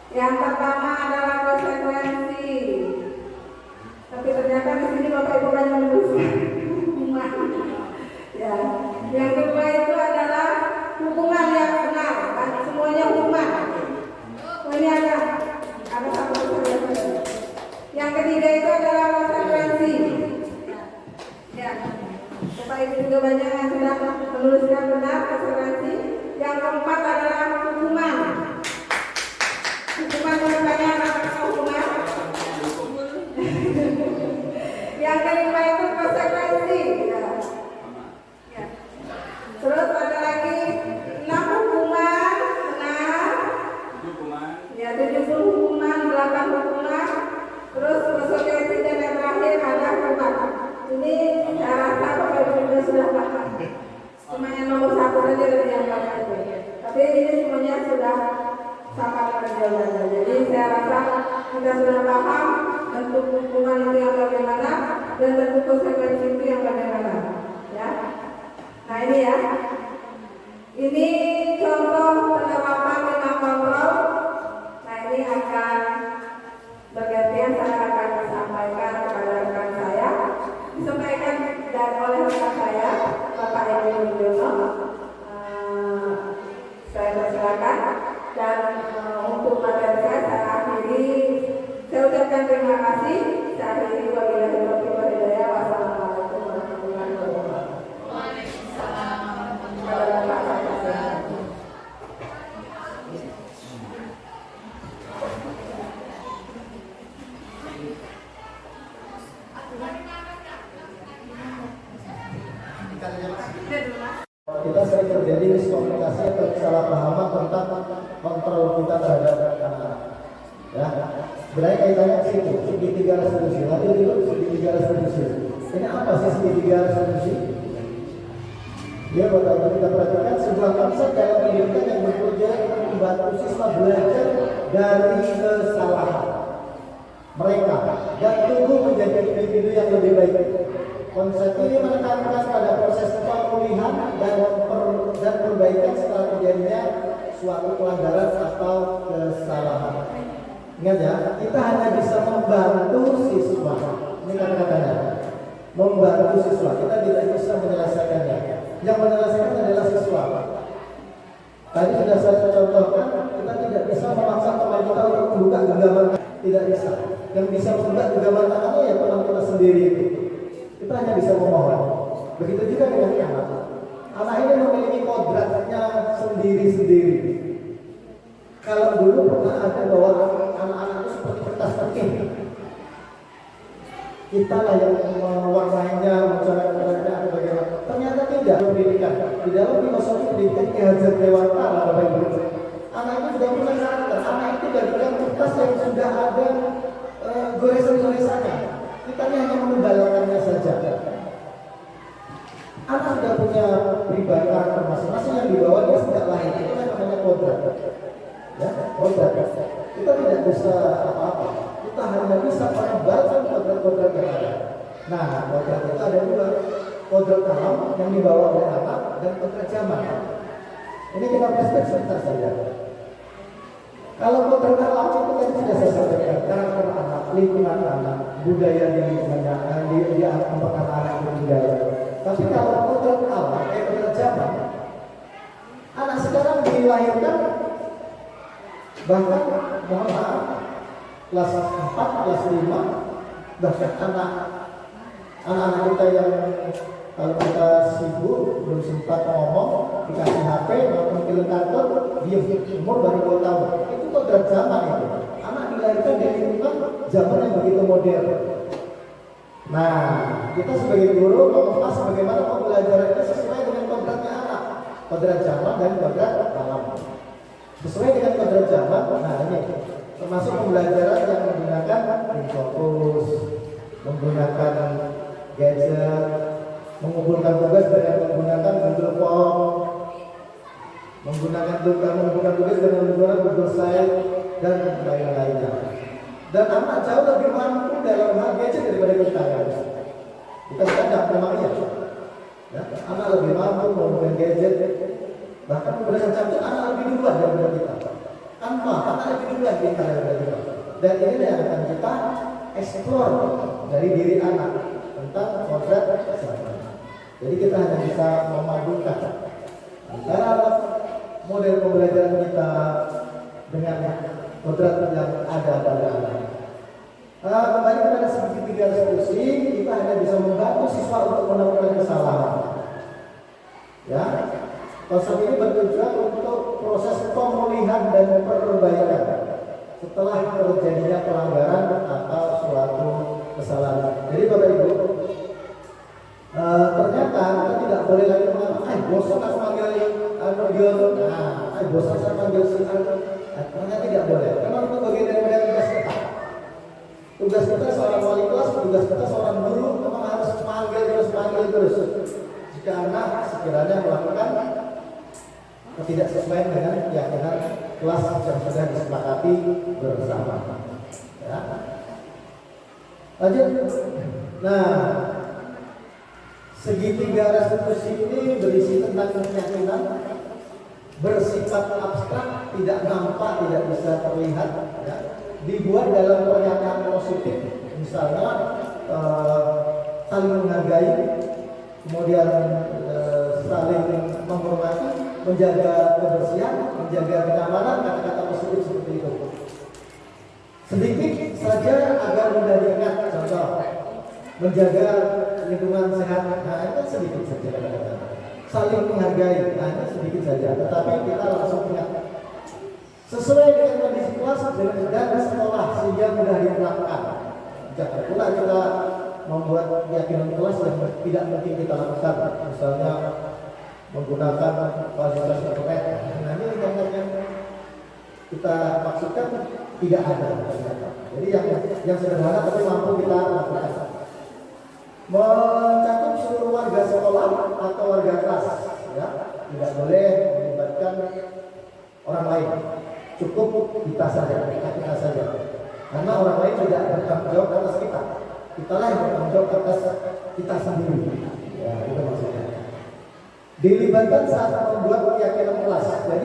Yang pertama adalah konsekuensi. Tapi ternyata di sini Bapak Ibu hanya menulis hukuman. Ya. Yang kedua itu adalah hukuman yang benar. Semuanya hukuman. Ini ada satu konsekuensi. Yang ketiga itu adalah konsekuensi. Ya. Bapak Ibu juga banyak yang sudah menuliskan benar konsekuensi. Yang keempat adalah hukuman. Hukuman bertanya apakah hukuman? Yang kelima itu konsekuensi. Ya. Ya. Terus ada lagi 6 hukuman, benar. Ya, 7 hukuman, 8 hukuman. Terus konsekuensi dan yang terakhir ada hukuman. Ini saya rasa Bapak Ibu juga sudah paham. Cuma yang nomor 1 saja dari yang Bapak Ibu. Tapi ini semuanya sudah sama dengan jawabannya. Jadi saya rasa kita sudah paham bentuk hukuman itu yang bagaimana dan bentuk konsekuensi itu yang bagaimana. Ya. Nah ini ya. Ini contoh penerapan lima kontrol. Nah ini akan bergantian saya akan sampaikan kepada rekan saya. Disampaikan dan oleh rekan saya Bapak Edi Widodo. Saya persilakan. Dan untuk materi saya akhiri, saya ucapkan terima kasih. Saya akhiri wabillahi taufiq wal hidayah. Wassalamualaikum warahmatullahi wabarakatuh. Waalaikumsalam warahmatullahi wabarakatuh. Kita sering terjadi miskomunikasi atau kesalahpahaman tentang kontrol kita terhadap anak. Ya, sebenarnya kaitannya ke situ. Segitiga resolusi. Nanti dulu segitiga resolusi. Ini apa sih segitiga resolusi? Dia bakal kita perhatikan sebuah konsep dalam pendidikan yang bekerja membantu siswa belajar dari kesalahan mereka dan tumbuh menjadi individu yang lebih baik. Konsep ini menekankan pada proses pemulihan dan perbaikan setelah terjadinya suatu pelanggaran atau kesalahan. Ingat ya, kita hanya bisa membantu siswa. Ini kata-katanya, membantu siswa. Kita tidak bisa menyelesaikannya. Yang menyelesaikan adalah siswa. Tadi sudah saya contohkan, kita tidak bisa memaksa teman kita untuk membuka genggaman. Tidak bisa. Yang bisa membuka genggaman tangannya ya teman kita sendiri. Kita hanya bisa memohon. Begitu juga dengan anak. Anak ini memiliki kodratnya sendiri-sendiri. Kalau dulu pernah ada bahwa anak-anak itu seperti kertas penting, kita lah yang mewarnainya, mencoret-coretnya atau bagaimana. Ternyata tidak. Pendidikan di dalam filosofi pendidikan Ki Hajar Dewantara, Bapak Ibu, anak itu sudah punya karakter. Anak itu bagikan kertas yang sudah ada goresan-goresannya. Kita hanya mengendalikannya saja. Anak sudah punya pribadi karakter masing-masing yang dibawa dia sejak lahir. Itu namanya kodrat. Ya, kodrat. Kita tidak bisa apa-apa. Kita hanya bisa menebalkan kodrat-kodrat yang ada. Nah, kodrat itu ada dua. Kodrat alam yang dibawa oleh anak dan kodrat zaman. Ini kita flashback sebentar saja. Kalau kodrat alam itu tadi sudah saya sampaikan, karakter anak, lingkungan anak, budaya di lingkungannya, di apakah anak itu budaya. Tapi kalau kodrat alam, kodrat zaman, anak sekarang dilahirkan bahkan mohon maaf kelas 4, kelas 5, bahkan anak-anak kita yang kalau kita sibuk belum sempat ngomong dikasih HP nonton film kartun diam, umur baru 2 tahun. Itu kodrat zaman itu. Anak dilahirkan dari lingkungan zaman yang begitu modern. Nah, kita sebagai guru mengemas bagaimana pembelajaran itu sesuai dengan kodratnya anak, kodrat zaman dan kodrat alam. Sesuai dengan kodrat zaman, nah ini termasuk pembelajaran yang menggunakan fokus, menggunakan gadget, mengumpulkan tugas dengan menggunakan Google Form, mengumpulkan tugas dengan menggunakan Google Slide dan lain-lainnya. Dan anak jauh lebih mampu dalam hal gadget daripada kita. Kita sadar memang iya. Ya, anak lebih mampu menggunakan gadget, bahkan menggunakan gadget anak lebih duluan daripada kita. Tanpa anak lebih duluan kita daripada kita. Dan ini yang akan kita eksplor dari diri anak tentang kodrat zaman. Jadi kita hanya bisa memadukan antara model pembelajaran kita dengan kodrat yang ada pada anak. Kembali kepada segitiga resolusi, kita hanya bisa membantu siswa untuk menemukan kesalahan. Ya, konsep ini bertujuan untuk proses pemulihan dan perbaikan setelah terjadinya pelanggaran atau suatu kesalahan. Jadi Bapak Ibu, ternyata kita tidak boleh lagi mengatakan, bosan aku manggil bosan saya manggil si ternyata tidak boleh. Karena itu bagian dari tugas kita. Tugas kita seorang wali kelas, tugas kita seorang guru, memang harus manggil terus. Jika anak sekiranya melakukan ketidaksesuaian dengan keyakinan kelas yang sudah disepakati bersama. Ya. Lanjut. Nah, segitiga restitusi ini berisi tentang keyakinan bersifat abstrak, tidak nampak, tidak bisa terlihat, ya. Dibuat dalam pernyataan positif, misalnya saling menghargai, kemudian saling menghormati, menjaga kebersihan, menjaga kenyamanan, kata-kata positif seperti itu. Sedikit saja agar mudah diingat, contoh menjaga lingkungan sehat, nah itu sedikit saja kata-kata. Saling menghargai, nah itu sedikit saja, tetapi kita langsung ingat sesuai dengan kondisi kelas dan sekolah sehingga mudah diterapkan. Jangan pula kita membuat keyakinan kelas yang tidak mungkin kita lakukan, misalnya menggunakan fasilitas internet. Nah ini yang kita maksudkan tidak ada. Jadi yang sederhana tapi mampu kita lakukan. Mencakup seluruh warga sekolah atau warga kelas, ya, tidak boleh melibatkan orang lain. Cukup kita saja. Karena orang lain tidak bertanggung jawab atas kita. Kita lah yang bertanggung jawab atas kita sendiri. Ya, itu maksudnya. Dilibatkan saat membuat keyakinan kelas. Jadi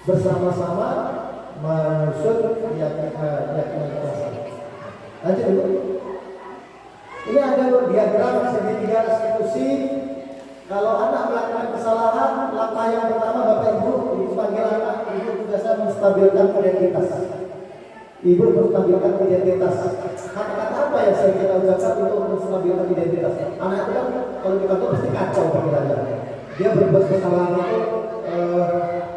bersama-sama menyusun keyakinan kita. Lanjut dulu. Ini ada diagram segitiga restitusi. Kalau anak melakukan kesalahan, langkah yang pertama Bapak Ibu sebagai anak, Ibu tugasnya menstabilkan identitas. Ibu menstabilkan identitas. Kata-kata apa yang saya kita ucapkan untuk menstabilkan identitas? Anak itu kan kalau kita tuh pasti kacau pikirannya. Dia berbuat kesalahan itu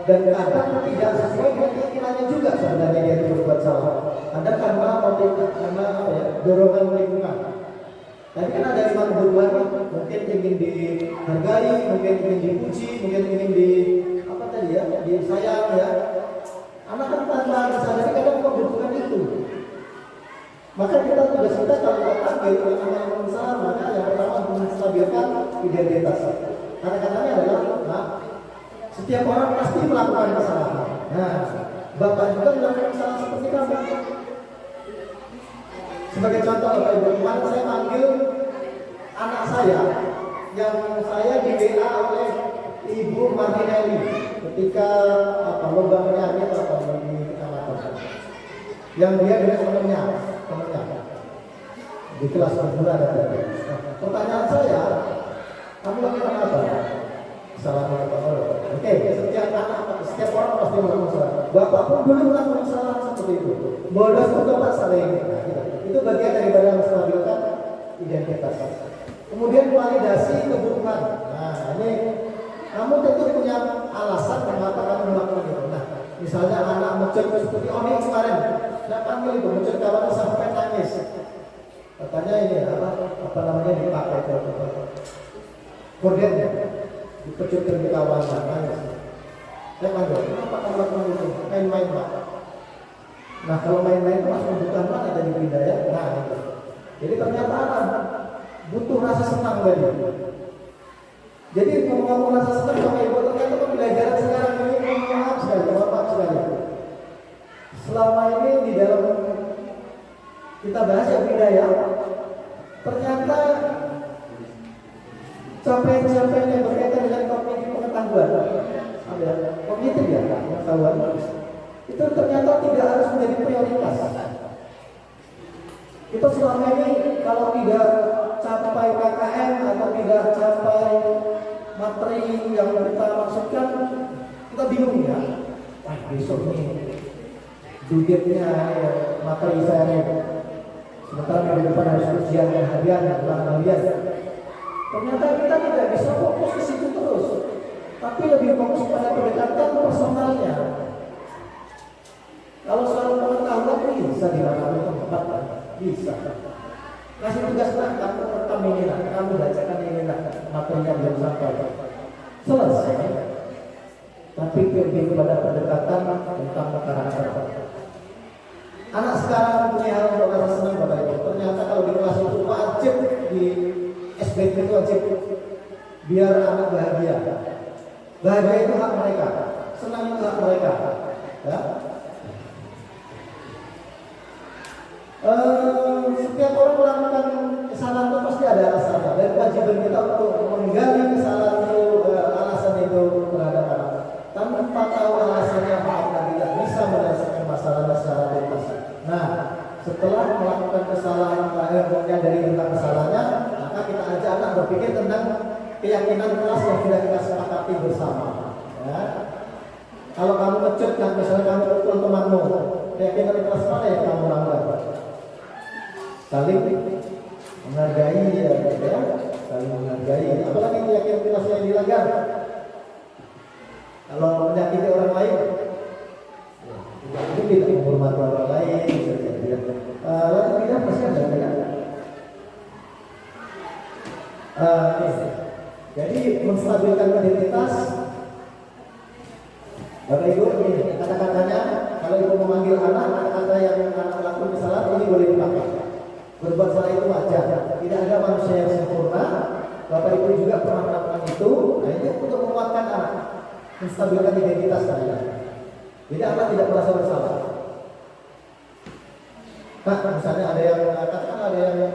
dan kadang tidak sesuai dengan keinginannya juga sebenarnya dia itu berbuat salah. Kadang karena motif, karena apa ya, dorongan lingkungan. Tapi kan ada lima kebutuhan, mungkin ingin dihargai, mungkin ingin dipuji, mungkin ingin apa tadi ya, disayang ya. Anak kan tanpa disadari kadang membutuhkan itu. Maka kita tugas kita kalau panggil anak yang salah, maka yang pertama menstabilkan identitas. Kata-katanya adalah, nah, setiap orang pasti melakukan kesalahan. Nah, Bapak juga melakukan kesalahan seperti kamu. Sebagai contoh, Bapak Ibu, kemarin saya panggil anak saya yang saya di WA oleh Ibu Martinelli ketika lomba menyanyi atau di kecamatan. Yang dia dengan temannya di kelas berguna ada. Pertanyaan saya, kamu lakukan apa? Kesalahan apa? Oke, setiap orang pasti melakukan kesalahan. Bapak pun dulu melakukan kesalahan seperti itu. Bodoh itu Bapak saling. Itu bagian daripada menstabilkan identitas. Kemudian validasi kebutuhan. Nah, ini kamu tentu punya alasan mengapa kamu melakukan itu. Nah, misalnya anak mencet seperti Oni kemarin, saya panggil itu mencet kawannya sampai nangis. Katanya ini apa namanya dipakai kordennya, dipecut ke kawan nangis. Saya panggil, kenapa kamu lakukan itu? Main-main Pak. Nah, kalau main-main itu masuk kebutuhan mana jadi pindah ya? Nah, itu. Jadi ternyata anak butuh rasa senang tadi. Jadi ngomong rasa senang Bapak Ibu, ternyata pembelajaran sekarang ini maaf sekali. Selama ini di dalam kita bahas yang budaya, ternyata capaian-capaian yang berkaitan dengan kognitif pengetahuan, kognitif ya, pengetahuan itu ternyata tidak harus menjadi prioritas. Kita selama ini kalau tidak capai KKM atau tidak capai materi yang kita maksudkan, kita bingung ya. Wah, besok nih duitnya materi saya nih. Sementara minggu depan harus ujian dan harian, harian. Ternyata kita tidak bisa fokus ke situ terus, tapi lebih fokus pada pendekatan personalnya. Kalau soal pengetahuan bisa dilakukan tempat, bisa. Kasih tugas kamu rekam ini lah, kamu bacakan ini lah, materinya belum sampai. Selesai. Tapi lebih kepada pendekatan tentang karakter. Anak sekarang punya hal untuk rasa senang Bapak Ibu. Ternyata kalau di kelas itu wajib di SBK itu wajib biar anak bahagia. Bahagia itu hak mereka, senang itu hak mereka. Ya. Setiap orang melakukan kesalahan itu pasti ada alasannya. Dan kewajiban kita untuk menggali kesalahan itu, alasan itu terhadap anak. Tanpa tahu alasannya apa tidak bisa menyelesaikan masalahnya secara tuntas. Nah, setelah melakukan kesalahan dari tentang kesalahannya, maka kita ajak anak berpikir tentang keyakinan kelas yang sudah kita sepakati bersama. Ya. Kalau kamu ngecut, misalnya kamu pukul temanmu, keyakinan kelas mana yang kamu langgar? Saling menghargai ya, saling menghargai. Apalagi keyakinan kelas yang dilanggar. Kalau menyakiti orang lain, itu tidak menghormati orang lain. Lalu kita pasti ada tidak. Jadi menstabilkan identitas. Bapak Ibu, ini kata-katanya kalau Ibu memanggil anak, kata-kata yang anak lakukan kesalahan ini boleh dipakai. Berbuat salah itu wajar. Tidak ada manusia yang sempurna. Bapak Ibu juga pernah melakukan itu. Nah, ini untuk menguatkan anak, menstabilkan identitas kalian. Jadi anak tidak merasa bersalah. Nah, misalnya ada yang katakan ada yang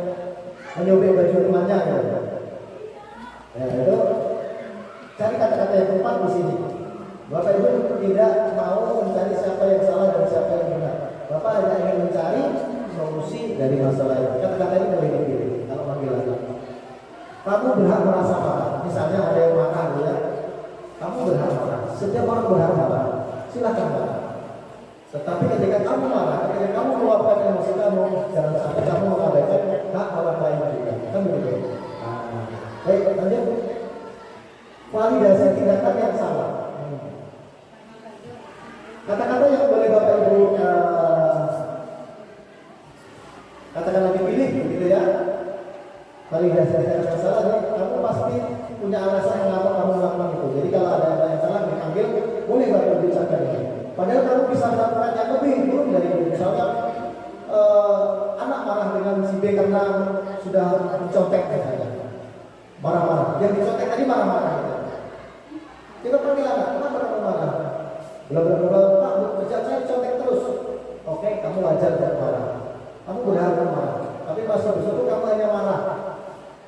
menyobek baju temannya, ya itu cari kata-kata yang tepat di sini. Bapak Ibu tidak mau mencari siapa yang salah dan siapa yang benar. Bapak hanya ingin mencari solusi dari masalah itu. Kata-kata ini boleh dipilih kalau panggilan. Kamu berhak merasa marah. Misalnya ada yang marah ya. Kamu berhak marah. Setiap orang berhak marah. Silakan marah. Tetapi ketika kamu marah, ketika kamu meluapkan emosi kamu, jangan sampai kamu mengabaikan hak orang lain juga. Kan begitu. Baik, lanjut. Validasi tindakan yang salah. Kata-kata yang boleh Bapak Ibu katakan lagi pilih, begitu ya. Validasi tindakan yang salah, kamu pasti punya alasan mengapa kamu melakukan itu. Jadi kalau ada yang salah dipanggil, boleh Bapak Ibu bicara ini. Padahal kamu bisa melakukan yang lebih buruk dari itu. Misalnya anak marah dengan si B karena sudah mencontek misalnya. Marah-marah. Yang dicontek tadi marah-marah. Kita panggil anak, kenapa kamu marah? Belum, Pak, kerja saya dicontek terus. Oke, kamu wajar dan marah. Kamu berhak marah. Tapi pas habis itu kamu hanya marah.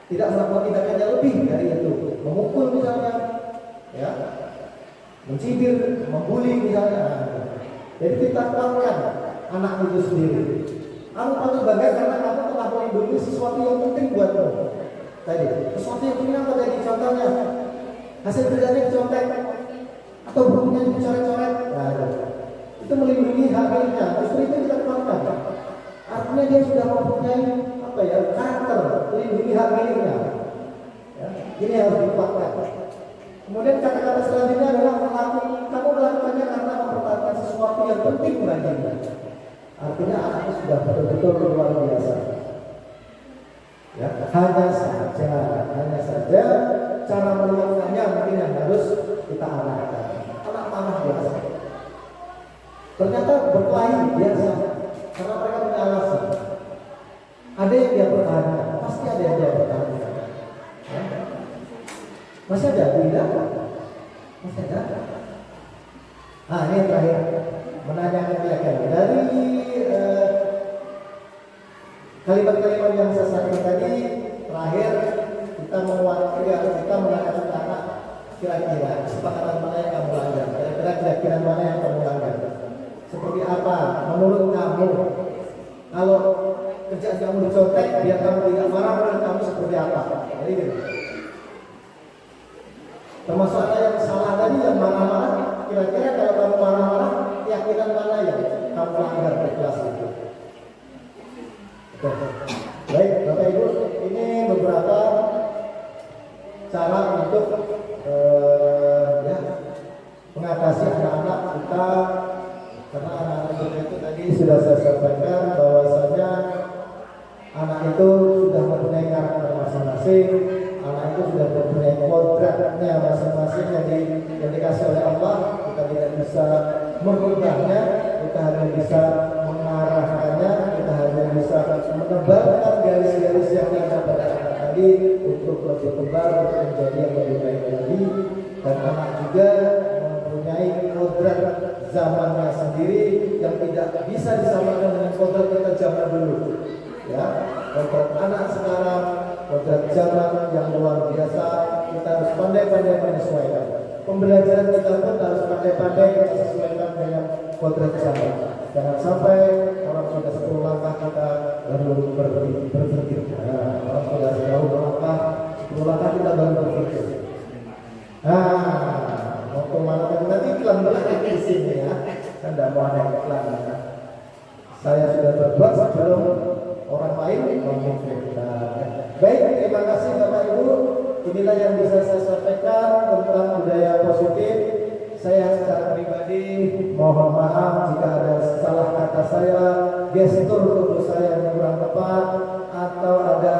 Tidak melakukan tindakan yang lebih dari itu. Memukul misalnya, ya, mencibir, membuli misalnya. Jadi kita kuatkan anak itu sendiri. Kamu patut bangga karena kamu telah melindungi sesuatu yang penting buatmu. Tadi, sesuatu yang penting apa tadi? Contohnya, hasil kerjanya dicontek atau bukunya dicoret-coret. Nah, itu melindungi hak miliknya. Justru itu kita kuatkan. Artinya dia sudah mempunyai apa ya, karakter melindungi hak miliknya. Ya, ini harus dikuatkan. Kemudian kata-kata selanjutnya adalah kamu melakukannya karena mempertahankan sesuatu yang penting bagimu. Artinya anaknya sudah betul-betul luar biasa. Ya, hanya saja cara melakukannya mungkin yang harus kita arahkan. Anak panah biasa. Ternyata berkelahi biasa karena mereka punya alasan. Ada yang dia pertahankan, pasti ada yang dia pertahankan. Ya. Masih ada? Tidak? Masih ada? Nah, ini yang terakhir. Menanyakan kira-kira dari kalimat-kalimat yang saya sampaikan tadi, terakhir kita mewakili atau kita mengatakan anak kira-kira kesepakatan mana yang kamu langgar, kira-kira mana yang kamu langgar. Seperti apa menurut kamu? Kalau kerjaan kamu dicontek, biar kamu tidak marah, menurut kamu seperti apa? Jadi gitu. Termasuk ada yang salah tadi, yang marah-marah. Kira-kira kalau kamu marah-marah, keyakinan mana yang kamu langgar di kelas itu? Baik, Bapak Ibu, ini beberapa cara untuk ya, mengatasi anak-anak kita. Karena anak-anak kita itu tadi sudah saya sampaikan bahwasanya anak itu sudah mempunyai karakter masing-masing. Anak itu sudah mempunyai kodratnya masing-masing yang dikasih oleh Allah. Kita tidak bisa merubahnya, kita hanya bisa mengarahkannya, kita hanya bisa menebarkan garis-garis yang ada pada anak tadi untuk lebih kebal, untuk menjadi yang lebih baik lagi. Dan anak juga mempunyai kodrat zamannya sendiri yang tidak bisa disamakan dengan kodrat kita zaman dulu. Ya, kodrat anak sekarang, kodrat zaman yang luar biasa, kita harus pandai-pandai menyesuaikan. Pembelajaran kita pun harus pandai-pandai kita sesuaikan dengan kodrat zaman. Jangan sampai orang sudah 10 langkah kita baru berpikir. Nah, orang sudah jauh langkah, 10 langkah kita baru berpikir. Nah, mau kemana nanti iklan berarti di sini ya. Kan tidak mau ada iklan. Ya. Saya sudah berbuat sebelum orang lain memimpin. Baik, terima kasih Bapak Ibu. Inilah yang bisa saya sampaikan tentang budaya positif. Saya secara pribadi mohon maaf jika ada salah kata saya, gestur tubuh saya yang kurang tepat, atau ada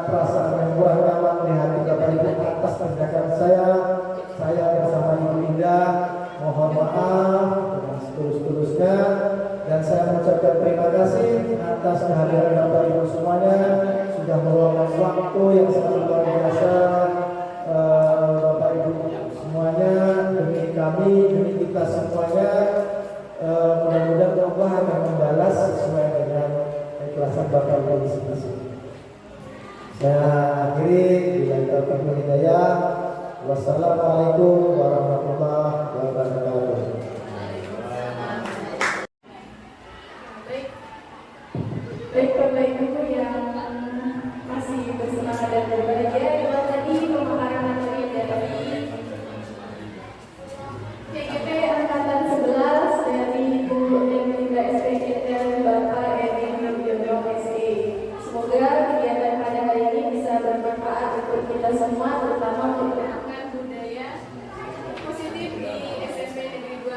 perasaan yang kurang nyaman di hati Bapak Ibu atas tindakan saya. Saya bersama Ibu Indah mohon maaf dengan setulus-tulusnya, dan saya mengucapkan terima kasih atas kehadiran Bapak Ibu semuanya sudah meluangkan waktu yang sangat luar biasa. Bapak Ibu semuanya, demi kami, demi kita semuanya, mudah-mudahan Allah akan membalas sesuai dengan keikhlasan Bapak Ibu masing-masing. Saya akhiri bila taufiq wal hidayah. Wassalamualaikum warahmatullahi wabarakatuh. Baik Bapak Ibu yang masih bersemangat dan berbahagia, itu tadi pemaparan materi dari PGP Angkatan 11 dari Ibu Deminda SPGT Bapak Edi Nurjono SE. Semoga kegiatan pada hari ini bisa bermanfaat untuk kita semua, terutama untuk menanamkan budaya positif di SMP Negeri 2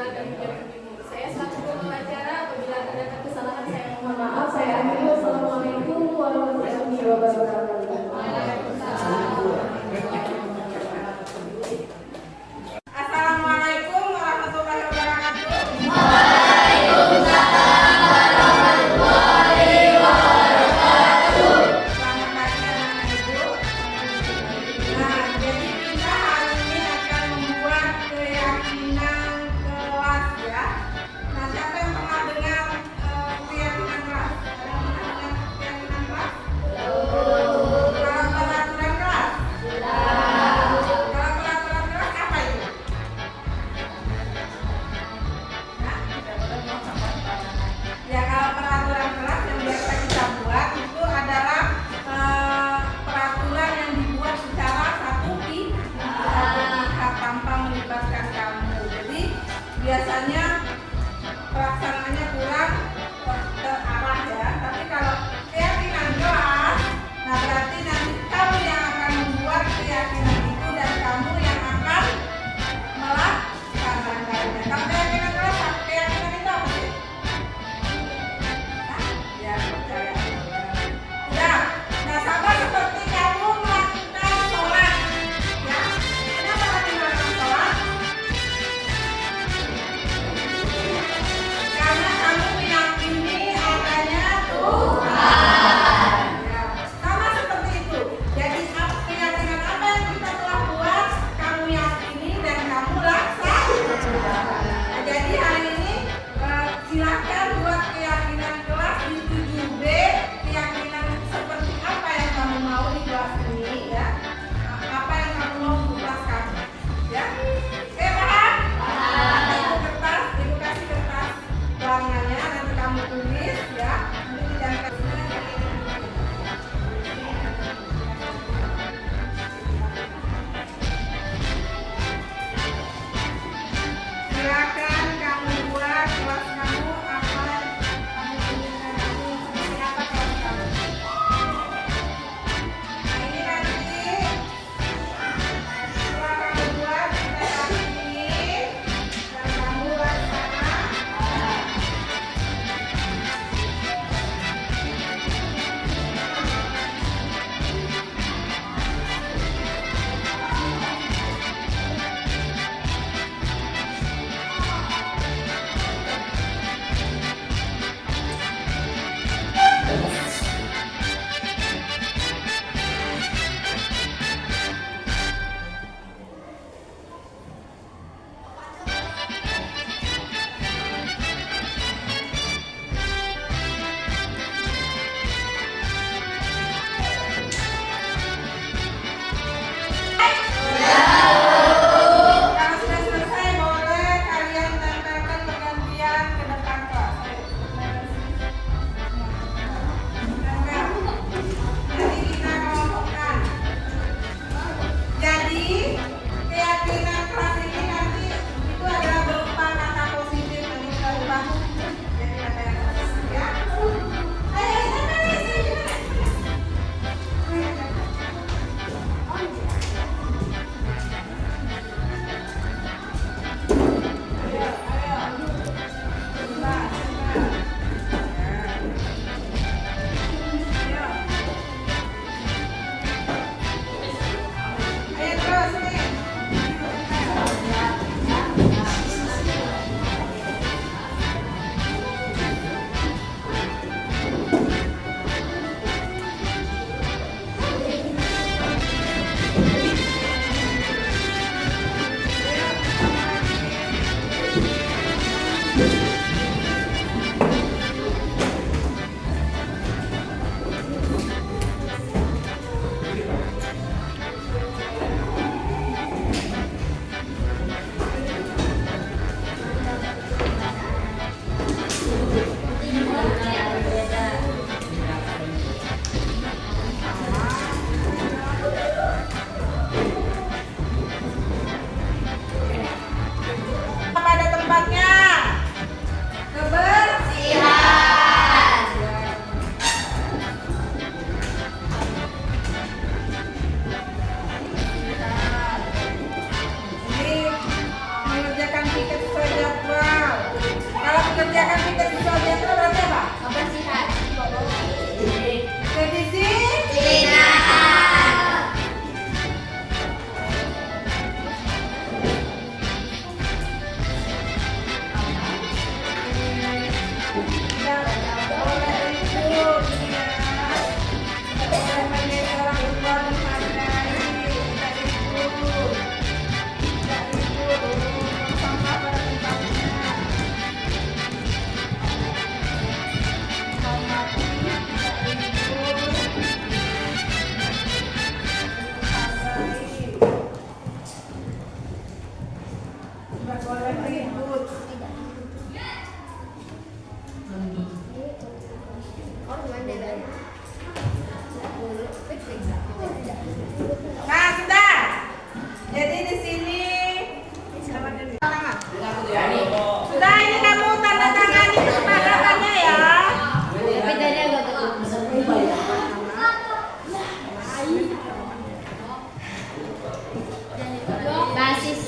basis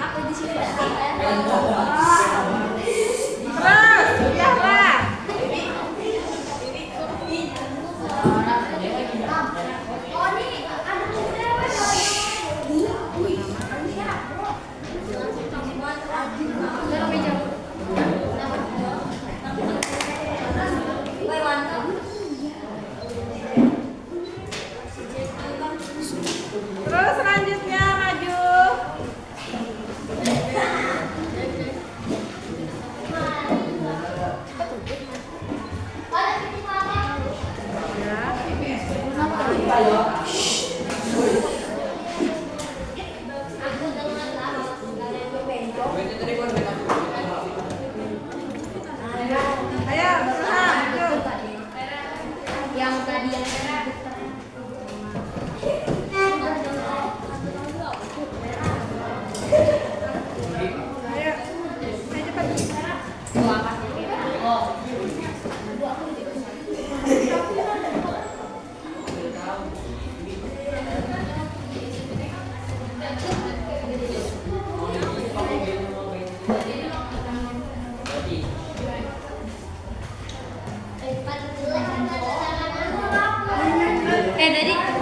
aku di sini Terus selanjutnya maju. Ayo, berusaha maju. yang tadi yang Ayo, cepat. tadi